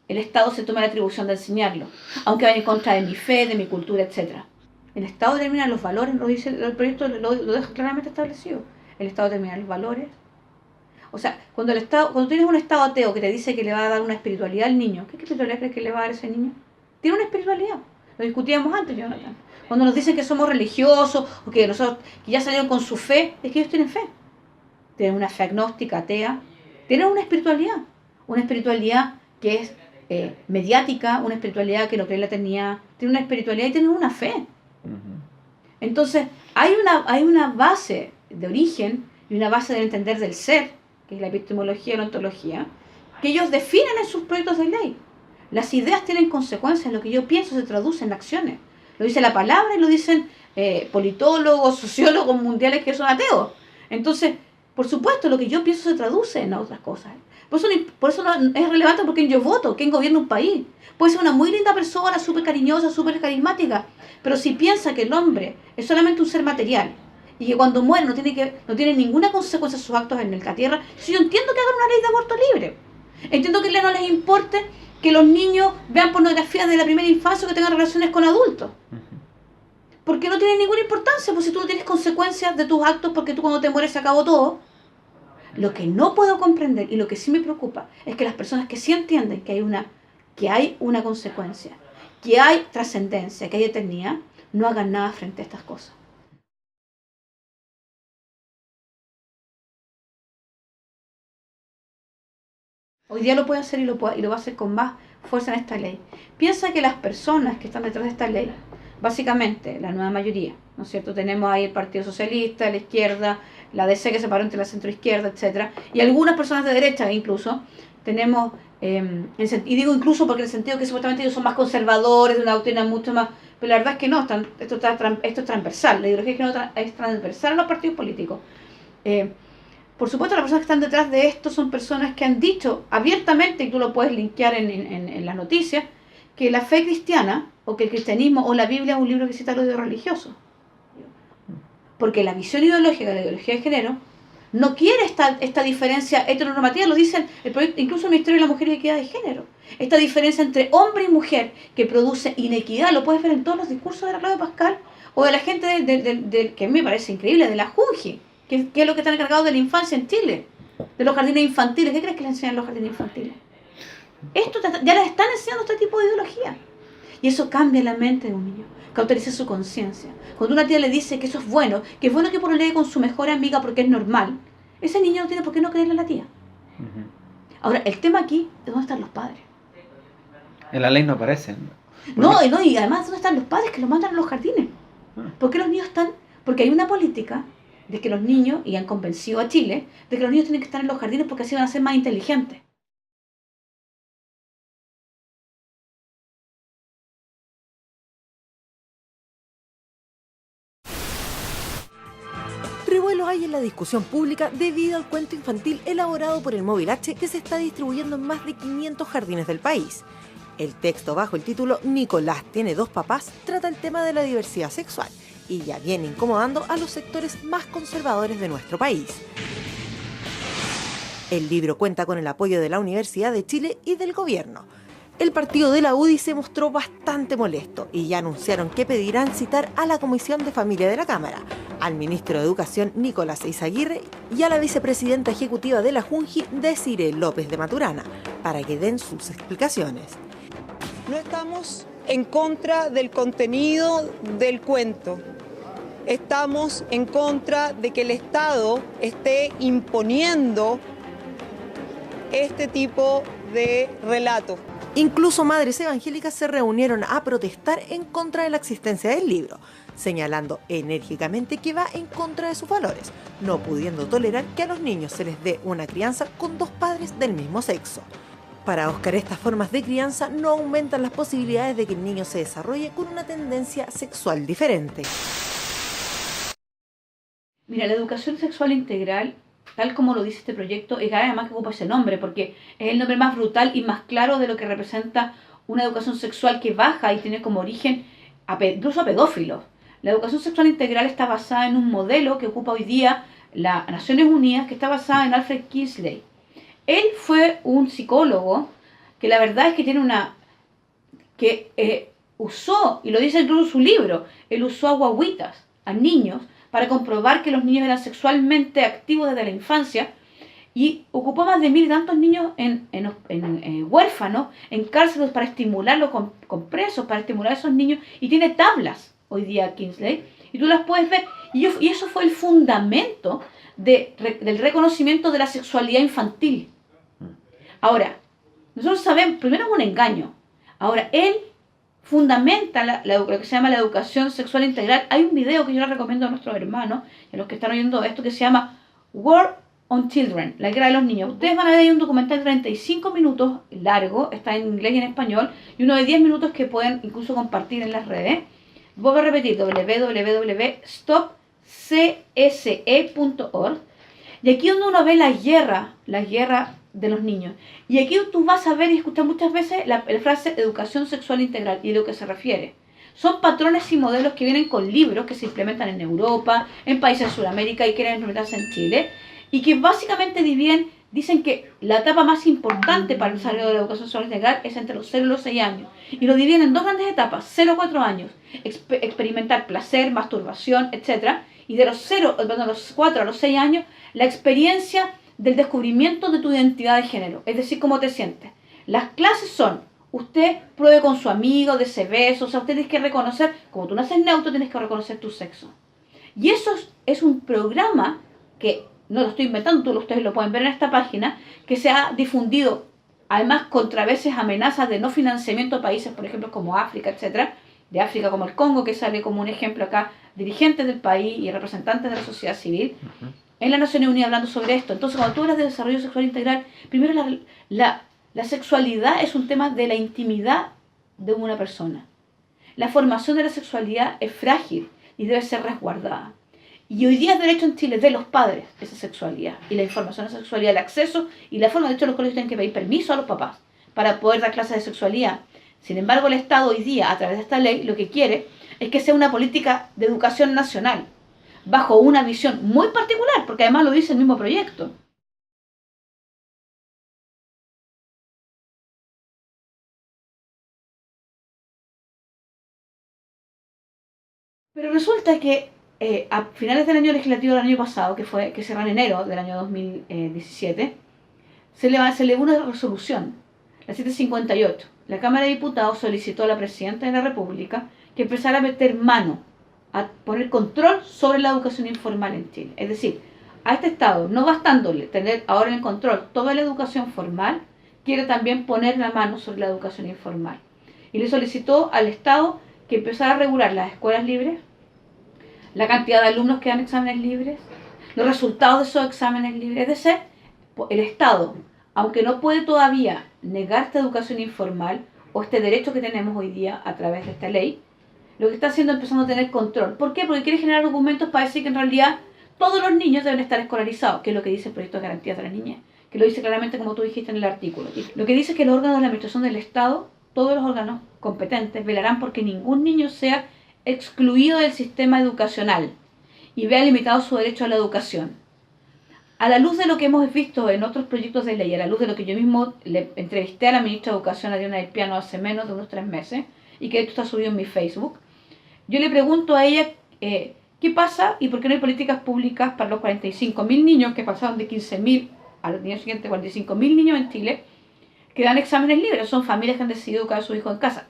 el Estado se toma la atribución de enseñarlo, aunque vaya en contra de mi fe, de mi cultura, etc. El Estado determina los valores, lo dice el proyecto, lo deja claramente establecido. El Estado determina los valores. O sea, cuando tienes un Estado ateo que te dice que le va a dar una espiritualidad al niño, ¿qué espiritualidad crees que le va a dar a ese niño? Tiene una espiritualidad. Lo discutíamos antes, Jonathan. Cuando nos dicen que somos religiosos, o que ya salieron con su fe, es que ellos tienen fe. Tienen una fe agnóstica, atea. Tienen una espiritualidad que es mediática, una espiritualidad que no cree en la eternidad, tiene una espiritualidad y tiene una fe. Entonces, hay una base de origen y una base del entender del ser, que es la epistemología y la ontología, que ellos definen en sus proyectos de ley. Las ideas tienen consecuencias, lo que yo pienso se traduce en acciones. Lo dice la palabra y lo dicen politólogos, sociólogos mundiales que son ateos. Entonces, por supuesto, lo que yo pienso se traduce en otras cosas. Por eso no es relevante por quién yo voto, quién gobierna un país. Puede ser una muy linda persona, súper cariñosa, súper carismática, pero si piensa que el hombre es solamente un ser material y que cuando muere no tiene ninguna consecuencia sus actos en la tierra, si yo entiendo que hagan una ley de aborto libre. Entiendo que no les importe que los niños vean pornografía de la primera infancia o que tengan relaciones con adultos. Porque no tiene ninguna importancia, pues si tú no tienes consecuencias de tus actos porque tú cuando te mueres se acabó todo. Lo que no puedo comprender y lo que sí me preocupa es que las personas que sí entienden que hay una consecuencia, que hay trascendencia, que hay eternidad, no hagan nada frente a estas cosas. Hoy día lo puede hacer y lo va a hacer con más fuerza en esta ley. Piensa que las personas que están detrás de esta ley, básicamente la nueva mayoría, ¿no es cierto? Tenemos ahí el Partido Socialista, la izquierda, la DC que se paró entre la centroizquierda, etcétera, y algunas personas de derecha incluso. Tenemos, y digo incluso porque en el sentido que supuestamente ellos son más conservadores, de una doctrina mucho más, pero la verdad es que no, esto es transversal, la ideología de género es transversal a los partidos políticos. Por supuesto, las personas que están detrás de esto son personas que han dicho abiertamente, y tú lo puedes linkear en las noticias, que la fe cristiana, o que el cristianismo o la Biblia es un libro que cita el odio religioso. Porque la visión ideológica de la ideología de género no quiere esta diferencia heteronormativa, lo dicen incluso el Ministerio de la Mujer y Equidad de Género. Esta diferencia entre hombre y mujer que produce inequidad, lo puedes ver en todos los discursos de la Claudia Pascal o de la gente que a mí me parece increíble, de la Junji, que es lo que están encargados de la infancia en Chile, de los jardines infantiles. ¿Qué crees que les enseñan los jardines infantiles? Esto ya les están enseñando este tipo de ideología. Y eso cambia la mente de un niño, cauteriza su conciencia. Cuando una tía le dice que eso es bueno que pololee con su mejor amiga porque es normal, ese niño no tiene por qué no creerle a la tía. Ahora, el tema aquí es dónde están los padres. En la ley no aparecen. Y además, ¿dónde están los padres que los mandan a los jardines? ¿Por qué los niños están? Porque hay una política de que los niños, y han convencido a Chile, de que los niños tienen que estar en los jardines porque así van a ser más inteligentes. Revuelo hay en la discusión pública debido al cuento infantil elaborado por el Móvil H que se está distribuyendo en más de 500 jardines del país. El texto bajo el título Nicolás tiene 2 papás trata el tema de la diversidad sexual y ya viene incomodando a los sectores más conservadores de nuestro país. El libro cuenta con el apoyo de la Universidad de Chile y del gobierno. El partido de la UDI se mostró bastante molesto y ya anunciaron que pedirán citar a la Comisión de Familia de la Cámara, al ministro de Educación Nicolás Eizaguirre y a la vicepresidenta ejecutiva de la Junji, Desiree López de Maturana, para que den sus explicaciones. No estamos en contra del contenido del cuento. Estamos en contra de que el Estado esté imponiendo este tipo de relato. Incluso madres evangélicas se reunieron a protestar en contra de la existencia del libro, señalando enérgicamente que va en contra de sus valores, no pudiendo tolerar que a los niños se les dé una crianza con 2 padres del mismo sexo. Para Óscar, estas formas de crianza no aumentan las posibilidades de que el niño se desarrolle con una tendencia sexual diferente. Mira, la educación sexual integral, tal como lo dice este proyecto, es cada vez más que ocupa ese nombre, porque es el nombre más brutal y más claro de lo que representa una educación sexual que baja y tiene como origen incluso a pedófilos. La educación sexual integral está basada en un modelo que ocupa hoy día las Naciones Unidas, que está basada en Alfred Kingsley. Él fue un psicólogo que la verdad es que tiene usó, y lo dice incluso en su libro, él usó a guaguitas, a niños, para comprobar que los niños eran sexualmente activos desde la infancia, y ocupó más de 1000 y tantos niños en huérfanos, en cárceles para estimularlos con presos, para estimular a esos niños, y tiene tablas hoy día Kingsley, y tú las puedes ver, y eso fue el fundamento del reconocimiento de la sexualidad infantil. Ahora, nosotros sabemos, primero es un engaño, ahora él fundamenta lo que se llama la educación sexual integral. Hay un video que yo les recomiendo a nuestros hermanos y a los que están oyendo esto que se llama War on Children, la guerra de los niños. Ustedes van a ver ahí un documental de 35 minutos largo, está en inglés y en español, y uno de 10 minutos que pueden incluso compartir en las redes, Voy a repetir, www.stopcse.org. Y aquí donde uno ve la guerra de los niños. Y aquí tú vas a ver y escuchar muchas veces la frase educación sexual integral y de lo que se refiere. Son patrones y modelos que vienen con libros que se implementan en Europa, en países de Sudamérica y quieren implementarse en Chile. Y que básicamente dicen que la etapa más importante para el desarrollo de la educación sexual integral es entre los 0 y los 6 años. Y lo dividen en dos grandes etapas, 0 a 4 años, experimentar placer, masturbación, etc. Y de los 4 a los 6 años, la experiencia del descubrimiento de tu identidad de género, es decir, cómo te sientes. Las clases son, usted pruebe con su amigo, dese besos, o sea, usted tiene que reconocer, como tú naces neutro, tienes que reconocer tu sexo. Y eso es un programa que no lo estoy inventando, ustedes lo pueden ver en esta página, que se ha difundido, además contra veces amenazas de no financiamiento a países, por ejemplo, como África, etcétera, de África como el Congo, que sale como un ejemplo acá, dirigentes del país y representantes de la sociedad civil, en las Naciones Unidas hablando sobre esto. Entonces, cuando tú hablas de desarrollo sexual integral, primero la sexualidad es un tema de la intimidad de una persona. La formación de la sexualidad es frágil y debe ser resguardada. Y hoy día es derecho en Chile de los padres esa sexualidad y la información de la sexualidad, el acceso y la forma. De hecho, los colegios tienen que pedir permiso a los papás para poder dar clases de sexualidad. Sin embargo, el Estado hoy día, a través de esta ley, lo que quiere es que sea una política de educación nacional, bajo una visión muy particular, porque además lo dice el mismo proyecto. Pero resulta que a finales del año legislativo del año pasado, que cerró en enero del año 2017, se elevó una resolución, la 758. La Cámara de Diputados solicitó a la Presidenta de la República que empezara a meter mano, a poner control sobre la educación informal en Chile. Es decir, a este Estado, no bastándole tener ahora en control toda la educación formal, quiere también poner la mano sobre la educación informal. Y le solicitó al Estado que empezara a regular las escuelas libres, la cantidad de alumnos que dan exámenes libres, los resultados de esos exámenes libres. Es decir, el Estado, aunque no puede todavía negar esta educación informal o este derecho que tenemos hoy día a través de esta ley, lo que está haciendo es empezando a tener control. ¿Por qué? Porque quiere generar documentos para decir que en realidad todos los niños deben estar escolarizados, que es lo que dice el proyecto de garantías de la niñez, que lo dice claramente como tú dijiste en el artículo. Y lo que dice es que los órganos de la administración del Estado, todos los órganos competentes, velarán porque ningún niño sea excluido del sistema educacional y vea limitado su derecho a la educación. A la luz de lo que hemos visto en otros proyectos de ley, a la luz de lo que yo mismo le entrevisté a la ministra de Educación, Adriana del Piano, hace menos de unos 3 meses, y que esto está subido en mi Facebook, yo le pregunto a ella qué pasa y por qué no hay políticas públicas para los 45.000 niños que pasaron de 15.000 al año siguiente, 45.000 niños en Chile, que dan exámenes libres. Son familias que han decidido educar a sus hijos en casa.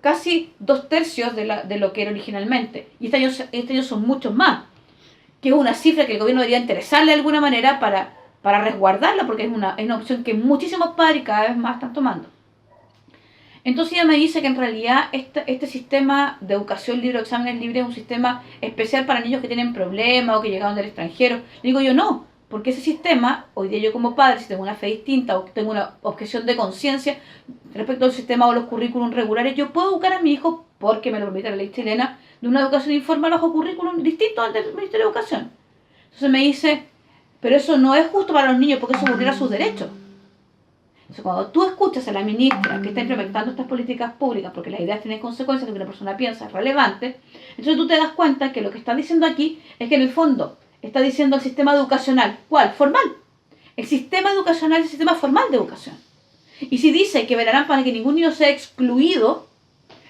Casi 2/3 de lo que era originalmente. Y este año son muchos más, que es una cifra que el gobierno debería interesarle de alguna manera para resguardarla, porque es una opción que muchísimos padres cada vez más están tomando. Entonces ella me dice que en realidad este sistema de educación libre o exámenes libres es un sistema especial para niños que tienen problemas o que llegaron del extranjero. Le digo yo no, porque ese sistema, hoy día yo como padre, si tengo una fe distinta o tengo una objeción de conciencia respecto al sistema o los currículums regulares, yo puedo educar a mi hijo, porque me lo permite la ley chilena, de una educación informal bajo currículum distinto al del Ministerio de Educación. Entonces me dice, pero eso no es justo para los niños porque eso vulnera sus derechos. Entonces, cuando tú escuchas a la ministra que está implementando estas políticas públicas, porque las ideas tienen consecuencias, lo que una persona piensa es relevante, entonces tú te das cuenta que lo que está diciendo aquí es que en el fondo está diciendo el sistema educacional. ¿Cuál? Formal. El sistema educacional es el sistema formal de educación. Y si dice que velarán para que ningún niño sea excluido,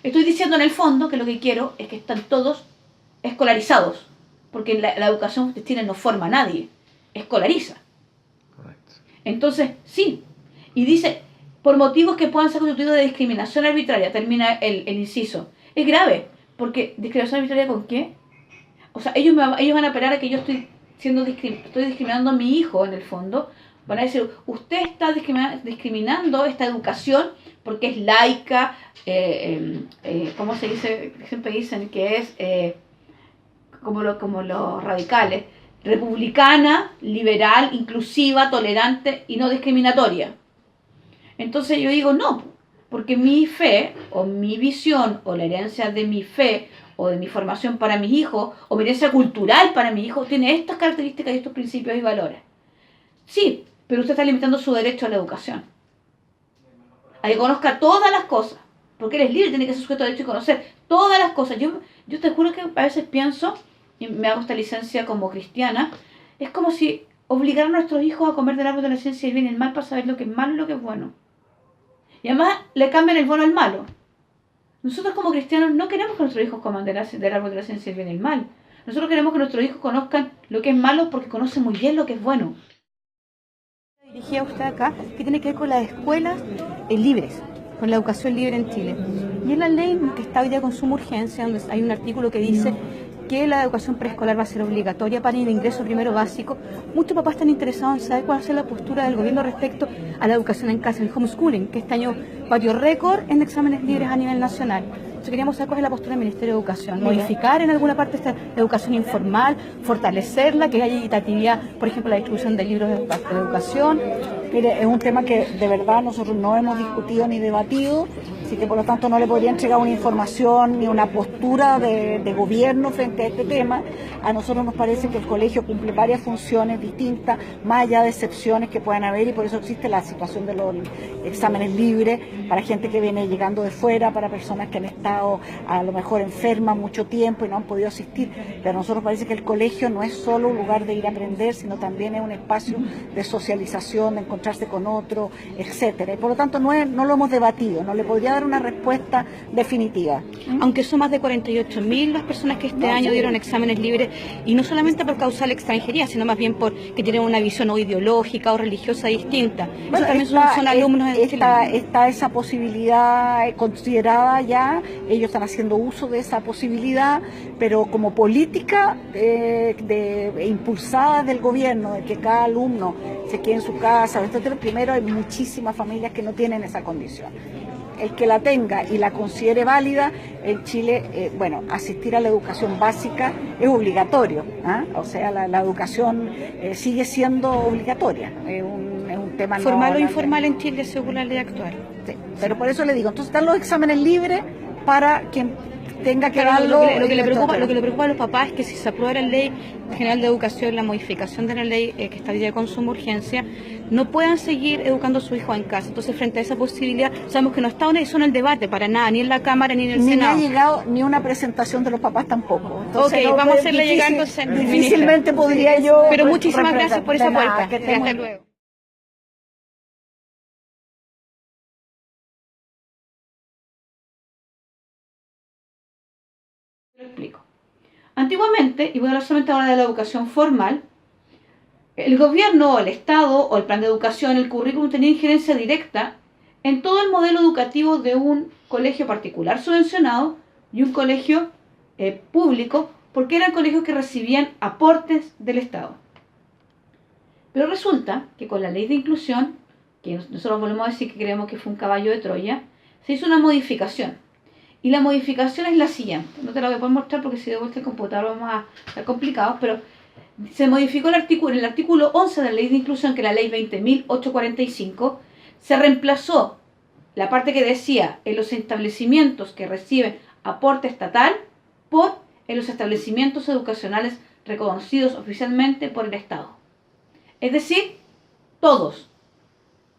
estoy diciendo en el fondo que lo que quiero es que están todos escolarizados, porque la educación de Chile no forma a nadie, escolariza. Correcto. Entonces, sí. Y dice, por motivos que puedan ser constituidos de discriminación arbitraria, termina el inciso. Es grave, porque ¿discriminación arbitraria con qué? O sea, ellos van a apelar a que yo estoy discriminando a mi hijo, en el fondo. Van a decir, usted está discriminando esta educación porque es laica, ¿cómo se dice? Siempre dicen que es como los radicales, republicana, liberal, inclusiva, tolerante y no discriminatoria. Entonces yo digo, no, porque mi fe, o mi visión, o la herencia de mi fe, o de mi formación para mis hijos, o mi herencia cultural para mi hijo, tiene estas características y estos principios y valores. Sí, pero usted está limitando su derecho a la educación. A que conozca todas las cosas. Porque eres libre, tiene que ser sujeto a derecho y conocer todas las cosas. Yo te juro que a veces pienso, y me hago esta licencia como cristiana, es como si obligaran a nuestros hijos a comer del árbol de la ciencia del bien y el mal para saber lo que es malo y lo que es bueno. Y además le cambian el bueno al malo. Nosotros como cristianos no queremos que nuestros hijos coman del árbol de la ciencia del bien y el mal. Nosotros queremos que nuestros hijos conozcan lo que es malo porque conocen muy bien lo que es bueno. Dirigía usted acá, que tiene que ver con las escuelas libres, con la educación libre en Chile. Y en la ley que está hoy día con suma urgencia, donde hay un artículo que dice que la educación preescolar va a ser obligatoria para el ingreso primero básico, muchos papás están interesados en saber cuál va a ser la postura del gobierno respecto a la educación en casa, el homeschooling, que este año batió récord en exámenes libres a nivel nacional. Entonces queríamos saber cuál es la postura del Ministerio de Educación, modificar en alguna parte esta educación informal, fortalecerla, que haya equitatividad, por ejemplo, la distribución de libros de educación. Mire, es un tema que de verdad nosotros no hemos discutido ni debatido, así que por lo tanto no le podría entregar una información ni una postura de gobierno frente a este tema. A nosotros nos parece que el colegio cumple varias funciones distintas, más allá de excepciones que puedan haber, y por eso existe la situación de los exámenes libres para gente que viene llegando de fuera, para personas que han estado a lo mejor enfermas mucho tiempo y no han podido asistir. Pero a nosotros nos parece que el colegio no es solo un lugar de ir a aprender, sino también es un espacio de socialización, de encontrarse con otro, etcétera. Y por lo tanto no lo hemos debatido, no le podría dar una respuesta definitiva. Aunque son más de 48.000 las personas que este año dieron exámenes libres, y no solamente por causa de la extranjería, sino más bien porque tienen una visión o ideológica o religiosa distinta. Bueno, también son alumnos de Chile. Está esa posibilidad considerada ya, ellos están haciendo uso de esa posibilidad, pero como política impulsada del gobierno, de que cada alumno se quede en su casa, etcétera, primero hay muchísimas familias que no tienen esa condición. El que la tenga y la considere válida, en Chile, asistir a la educación básica es obligatorio, ¿ah? O sea, la educación sigue siendo obligatoria, es un tema formal o informal en Chile según la ley actual. Sí, pero por eso le digo, entonces están los exámenes libres para quien tenga que darlo. Lo que le preocupa a los papás es que si se aprueba la ley general de educación, la modificación de la ley que está hoy día con suma urgencia, no puedan seguir educando a su hijo en casa. Entonces, frente a esa posibilidad, sabemos que no está una zona del debate para nada, ni en la Cámara ni en el Senado. Ni ha llegado ni una presentación de los papás tampoco. Entonces, vamos a hacerle llegar entonces. Difícilmente podría yo. Pero muchísimas gracias por esa puerta. Hasta luego. Lo explico. Antiguamente, y voy a hablar solamente ahora de la educación formal, el gobierno, el Estado o el plan de educación, el currículum tenía injerencia directa en todo el modelo educativo de un colegio particular subvencionado y un colegio público, porque eran colegios que recibían aportes del Estado. Pero resulta que con la ley de inclusión, que nosotros volvemos a decir que creemos que fue un caballo de Troya, se hizo una modificación. Y la modificación es la siguiente. No te la voy a poder mostrar porque si de vuelta el computador vamos a estar complicados, pero se modificó el artículo 11 de la ley de inclusión, que es la ley 20.845, se reemplazó la parte que decía en los establecimientos que reciben aporte estatal por en los establecimientos educacionales reconocidos oficialmente por el Estado. Es decir, todos,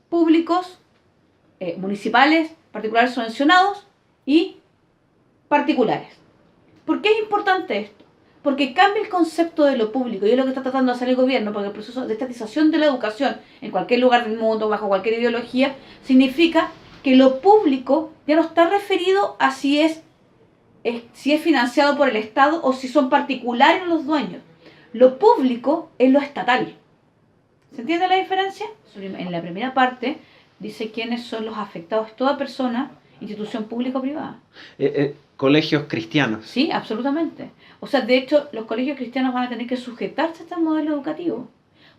públicos, municipales, particulares subvencionados y particulares. ¿Por qué es importante esto? Porque cambia el concepto de lo público, y es lo que está tratando de hacer el gobierno, porque el proceso de estatización de la educación en cualquier lugar del mundo, bajo cualquier ideología, significa que lo público ya no está referido a si es financiado por el Estado o si son particulares los dueños. Lo público es lo estatal. ¿Se entiende la diferencia? En la primera parte dice quiénes son los afectados, toda persona, institución pública o privada. Colegios cristianos. Sí, absolutamente. O sea, de hecho, los colegios cristianos van a tener que sujetarse a este modelo educativo.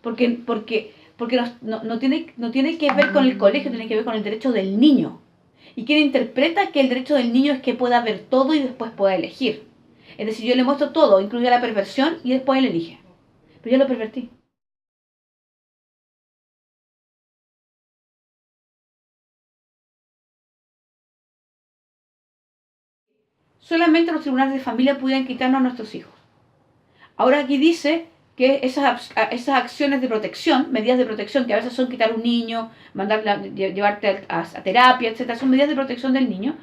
Porque no tiene que ver con el colegio, tiene que ver con el derecho del niño. Y quien interpreta que el derecho del niño es que pueda ver todo y después pueda elegir. Es decir, yo le muestro todo, incluye la perversión, y después él elige. Pero yo lo pervertí. solamente los tribunales de familia pudieran quitarnos a nuestros hijos. Ahora aquí dice que esas acciones de protección, medidas de protección, que a veces son quitar un niño, llevarte a terapia, etc., son medidas de protección del niño,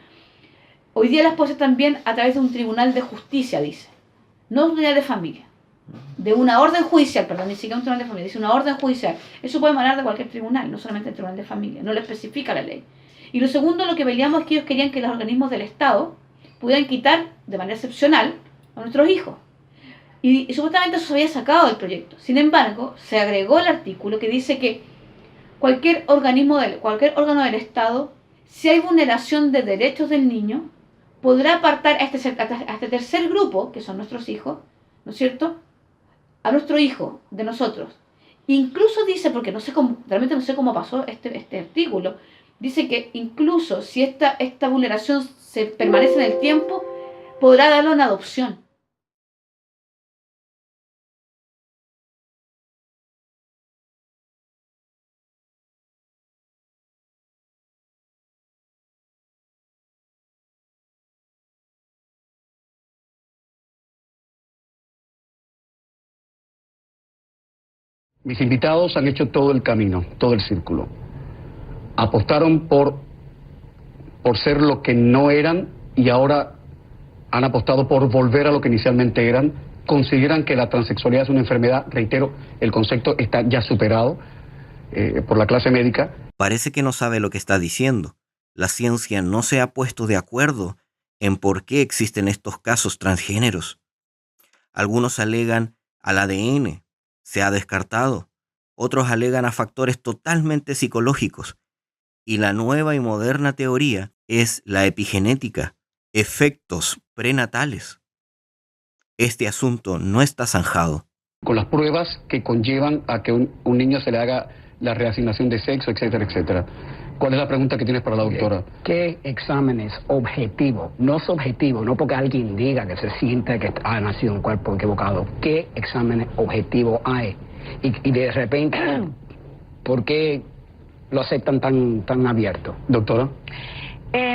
hoy día las puede hacer también a través de un tribunal de justicia, dice. No un tribunal de familia. De una orden judicial, perdón, ni siquiera un tribunal de familia, dice una orden judicial. Eso puede emanar de cualquier tribunal, no solamente el tribunal de familia, no lo especifica la ley. Y lo segundo, lo que peleamos es que ellos querían que los organismos del Estado pudieran quitar de manera excepcional a nuestros hijos. Y supuestamente eso se había sacado del proyecto. Sin embargo, se agregó el artículo que dice que cualquier órgano del Estado, si hay vulneración de derechos del niño, podrá apartar a este tercer grupo, que son nuestros hijos, ¿no es cierto?, a nuestro hijo, de nosotros. Incluso dice, porque realmente no sé cómo pasó este artículo, dice que incluso si esta vulneración se permanece en el tiempo, podrá darlo en adopción. Mis invitados han hecho todo el camino, todo el círculo. Apostaron por ser lo que no eran y ahora han apostado por volver a lo que inicialmente eran. Consideran que la transexualidad es una enfermedad, reitero, el concepto está ya superado por la clase médica. Parece que no sabe lo que está diciendo. La ciencia no se ha puesto de acuerdo en por qué existen estos casos transgéneros. Algunos alegan al ADN, se ha descartado. Otros alegan a factores totalmente psicológicos. Y la nueva y moderna teoría es la epigenética, efectos prenatales. Este asunto no está zanjado. Con las pruebas que conllevan a que un niño se le haga la reasignación de sexo, etcétera, etcétera. ¿Cuál es la pregunta que tienes para la doctora? ¿Qué exámenes objetivos, no subjetivos, no porque alguien diga que se siente que ha nacido en un cuerpo equivocado? ¿Qué exámenes objetivos hay? Y de repente, ¿por qué lo aceptan tan abierto? Doctora.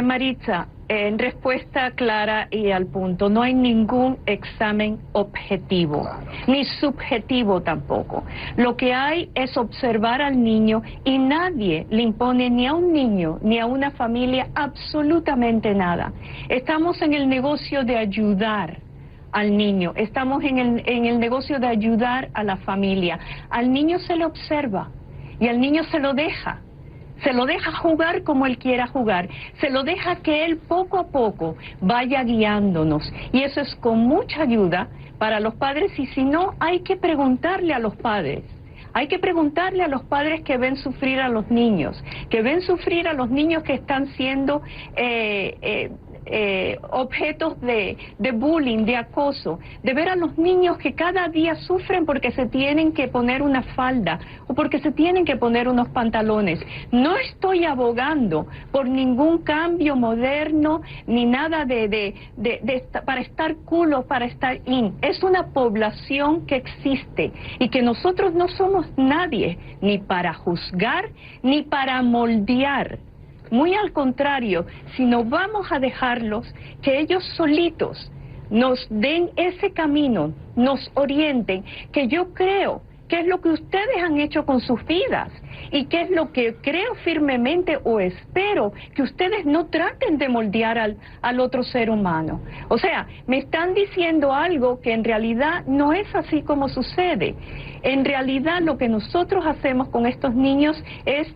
Maritza, en respuesta clara y al punto, no hay ningún examen objetivo, ni subjetivo tampoco. Lo que hay es observar al niño y nadie le impone ni a un niño ni a una familia absolutamente nada. Estamos en el negocio de ayudar al niño, estamos en el negocio de ayudar a la familia. Al niño se le observa y al niño se lo deja. Se lo deja jugar como él quiera jugar, se lo deja que él poco a poco vaya guiándonos. Y eso es con mucha ayuda para los padres, y si no, hay que preguntarle a los padres. Hay que preguntarle a los padres que ven sufrir a los niños, que están siendo objetos de bullying, de acoso, de ver a los niños que cada día sufren porque se tienen que poner una falda o porque se tienen que poner unos pantalones. No estoy abogando por ningún cambio moderno ni nada para estar cool o para estar in. Es una población que existe y que nosotros no somos nadie ni para juzgar ni para moldear. Muy al contrario, si no vamos a dejarlos que ellos solitos nos den ese camino, nos orienten, que yo creo que es lo que ustedes han hecho con sus vidas y que es lo que creo firmemente o espero, que ustedes no traten de moldear al otro ser humano. O sea, me están diciendo algo que en realidad no es así como sucede. En realidad lo que nosotros hacemos con estos niños es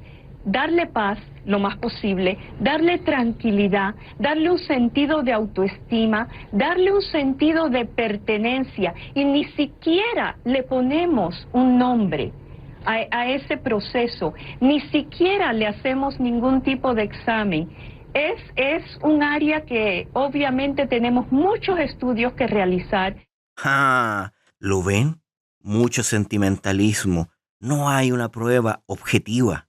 darle paz lo más posible, darle tranquilidad, darle un sentido de autoestima, darle un sentido de pertenencia, y ni siquiera le ponemos un nombre a ese proceso, ni siquiera le hacemos ningún tipo de examen. Es un área que obviamente tenemos muchos estudios que realizar. ¿Lo ven? Mucho sentimentalismo. No hay una prueba objetiva.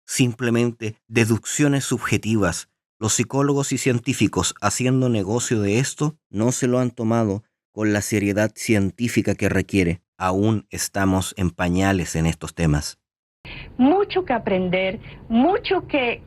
Simplemente deducciones subjetivas. Los psicólogos y científicos haciendo negocio de esto no se lo han tomado con la seriedad científica que requiere. Aún estamos en pañales en estos temas. Mucho que aprender, mucho que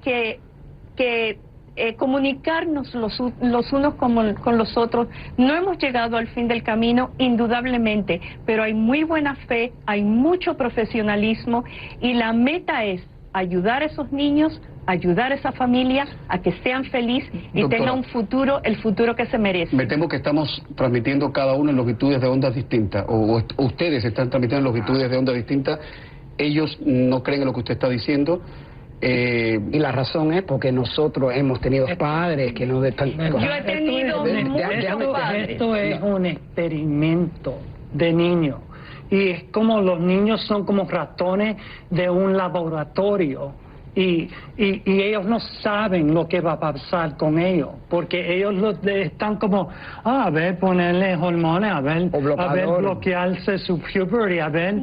comunicarnos los unos con los otros. No hemos llegado al fin del camino, indudablemente, pero hay muy buena fe, hay mucho profesionalismo y la meta es ayudar a esos niños, ayudar a esa familia a que sean felices y Doctora, tengan un futuro, el futuro que se merecen. Me temo que estamos transmitiendo cada uno en longitudes de ondas distintas, o ustedes están transmitiendo en longitudes de ondas distintas. Ellos no creen en lo que usted está diciendo. Y la razón es porque nosotros hemos tenido padres que no están... Yo he tenido muchos padres. Esto es un experimento de niños. Y es como los niños son como ratones de un laboratorio. Y ellos no saben lo que va a pasar con ellos, porque ellos están como, a ver, ponerle hormonas, a ver bloquearse su puberty, a ver,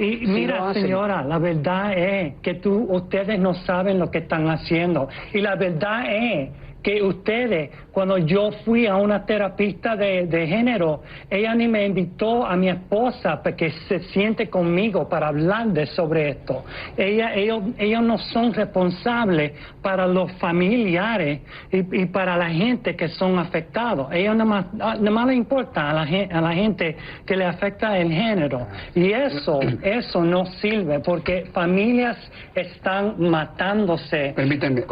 y mira, señora, la verdad es que ustedes no saben lo que están haciendo, y la verdad es que ustedes, cuando yo fui a una terapista de género, ella ni me invitó a mi esposa para que se siente conmigo para hablar sobre esto. Ellos no son responsables para los familiares y para la gente que son afectados. Ellos nada más le importa a la gente que le afecta el género. Y eso no sirve porque familias están matándose. Permítanme,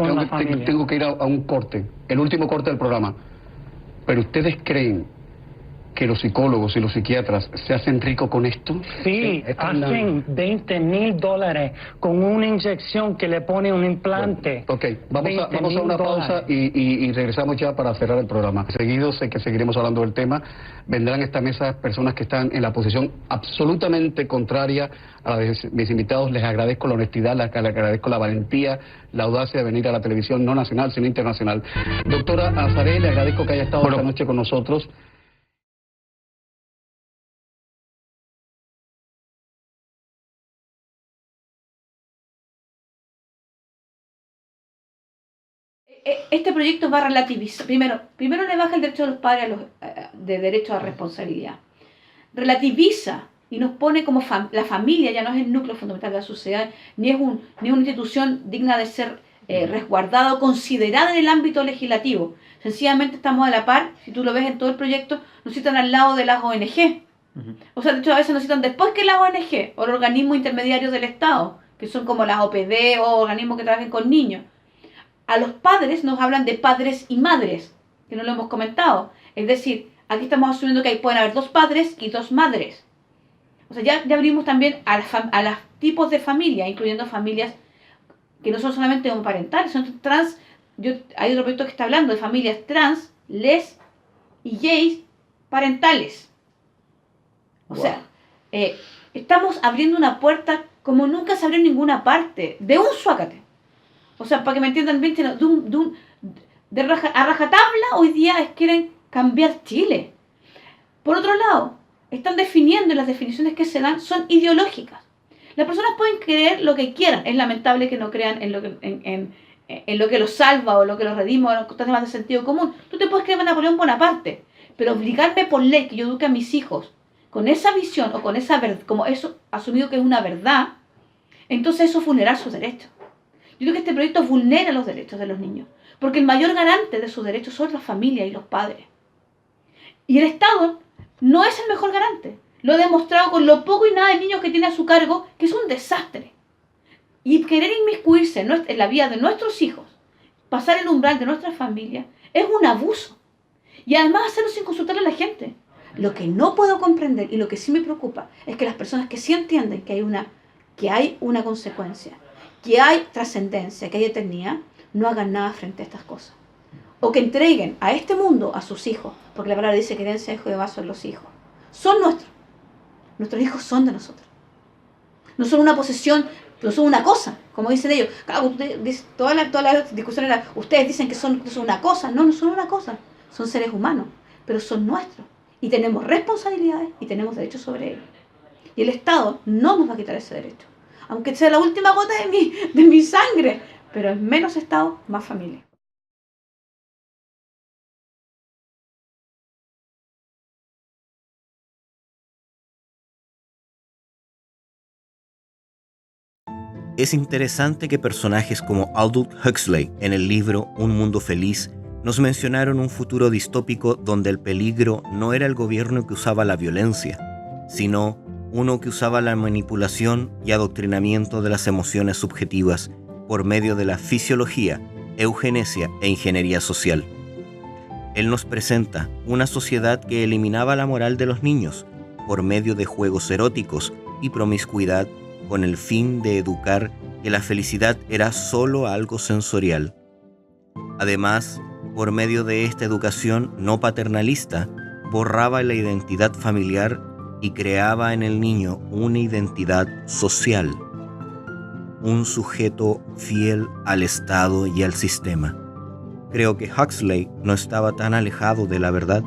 tengo que ir a un corte. El último corte del programa. Pero ¿ustedes creen que los psicólogos y los psiquiatras se hacen ricos con esto? Sí, hacen $20,000 con una inyección que le pone un implante. Ok, vamos a una pausa y regresamos ya para cerrar el programa. Seguido sé que seguiremos hablando del tema. Vendrán a esta mesa personas que están en la posición absolutamente contraria a mis invitados. Les agradezco la honestidad, les agradezco la valentía, la audacia de venir a la televisión, no nacional, sino internacional. Doctora Azaré, le agradezco que haya estado esta noche con nosotros. Este proyecto va a relativizar, primero le baja el derecho de los padres de derecho a responsabilidad. Relativiza y nos pone como la familia ya no es el núcleo fundamental de la sociedad, ni es una institución digna de ser resguardada o considerada en el ámbito legislativo. Sencillamente estamos a la par, si tú lo ves en todo el proyecto, nos citan al lado de las ONG. O sea, de hecho a veces nos citan después que las ONG o los organismos intermediarios del Estado, que son como las OPD o organismos que trabajan con niños. A los padres nos hablan de padres y madres, que no lo hemos comentado. Es decir, aquí estamos asumiendo que pueden haber 2 padres y 2 madres. O sea, ya abrimos también a los tipos de familia, incluyendo familias que no son solamente homoparentales, son trans. Hay otro proyecto que está hablando de familias trans, les y gays parentales. O sea, estamos abriendo una puerta como nunca se abrió en ninguna parte, de un suácate. O sea, para que me entiendan bien, a rajatabla hoy día quieren cambiar Chile. Por otro lado, están definiendo y las definiciones que se dan son ideológicas. Las personas pueden creer lo que quieran. Es lamentable que no crean en lo que los salva o lo que los redime o los temas de sentido común. Tú te puedes creer en Napoleón Bonaparte, pero obligarme por ley que yo eduque a mis hijos con esa visión o con esa verdad, como eso asumido que es una verdad, entonces eso es vulnerar sus derechos. Yo creo que este proyecto vulnera los derechos de los niños, porque el mayor garante de sus derechos son las familias y los padres. Y el Estado no es el mejor garante. Lo he demostrado con lo poco y nada de niños que tiene a su cargo, que es un desastre. Y querer inmiscuirse en la vida de nuestros hijos, pasar el umbral de nuestra familia, es un abuso. Y además hacerlo sin consultarle a la gente. Lo que no puedo comprender y lo que sí me preocupa es que las personas que sí entienden que hay una consecuencia, que hay trascendencia, que hay eternidad, no hagan nada frente a estas cosas. O que entreguen a este mundo a sus hijos, porque la palabra dice que herencia hijo de vaso son los hijos. Son nuestros. Nuestros hijos son de nosotros. No son una posesión, no son una cosa, como dicen ellos. Claro, toda la discusión era, ustedes dicen que son una cosa. No, no son una cosa. Son seres humanos, pero son nuestros. Y tenemos responsabilidades y tenemos derechos sobre ellos. Y el Estado no nos va a quitar ese derecho. Aunque sea la última gota de mi sangre, pero es menos Estado, más familia. Es interesante que personajes como Aldous Huxley en el libro Un Mundo Feliz nos mencionaron un futuro distópico donde el peligro no era el gobierno que usaba la violencia, sino uno que usaba la manipulación y adoctrinamiento de las emociones subjetivas por medio de la fisiología, eugenesia e ingeniería social. Él nos presenta una sociedad que eliminaba la moral de los niños por medio de juegos eróticos y promiscuidad con el fin de educar que la felicidad era solo algo sensorial. Además, por medio de esta educación no paternalista, borraba la identidad familiar y creaba en el niño una identidad social, un sujeto fiel al Estado y al sistema. Creo que Huxley no estaba tan alejado de la verdad.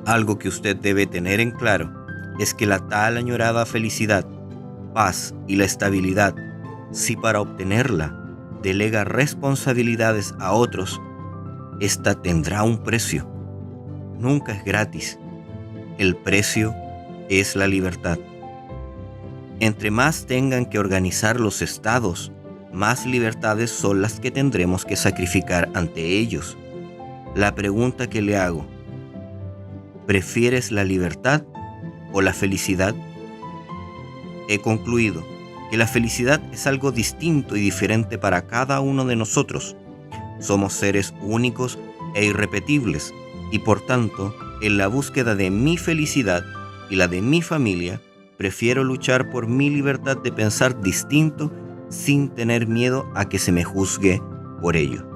Algo que usted debe tener en claro es que la tal añorada felicidad, paz y la estabilidad, si para obtenerla delega responsabilidades a otros, esta tendrá un precio. Nunca es gratis. El precio es la libertad. Entre más tengan que organizar los estados, más libertades son las que tendremos que sacrificar ante ellos. La pregunta que le hago: ¿prefieres la libertad o la felicidad? He concluido que la felicidad es algo distinto y diferente para cada uno de nosotros. Somos seres únicos e irrepetibles y por tanto, en la búsqueda de mi felicidad y la de mi familia, prefiero luchar por mi libertad de pensar distinto sin tener miedo a que se me juzgue por ello.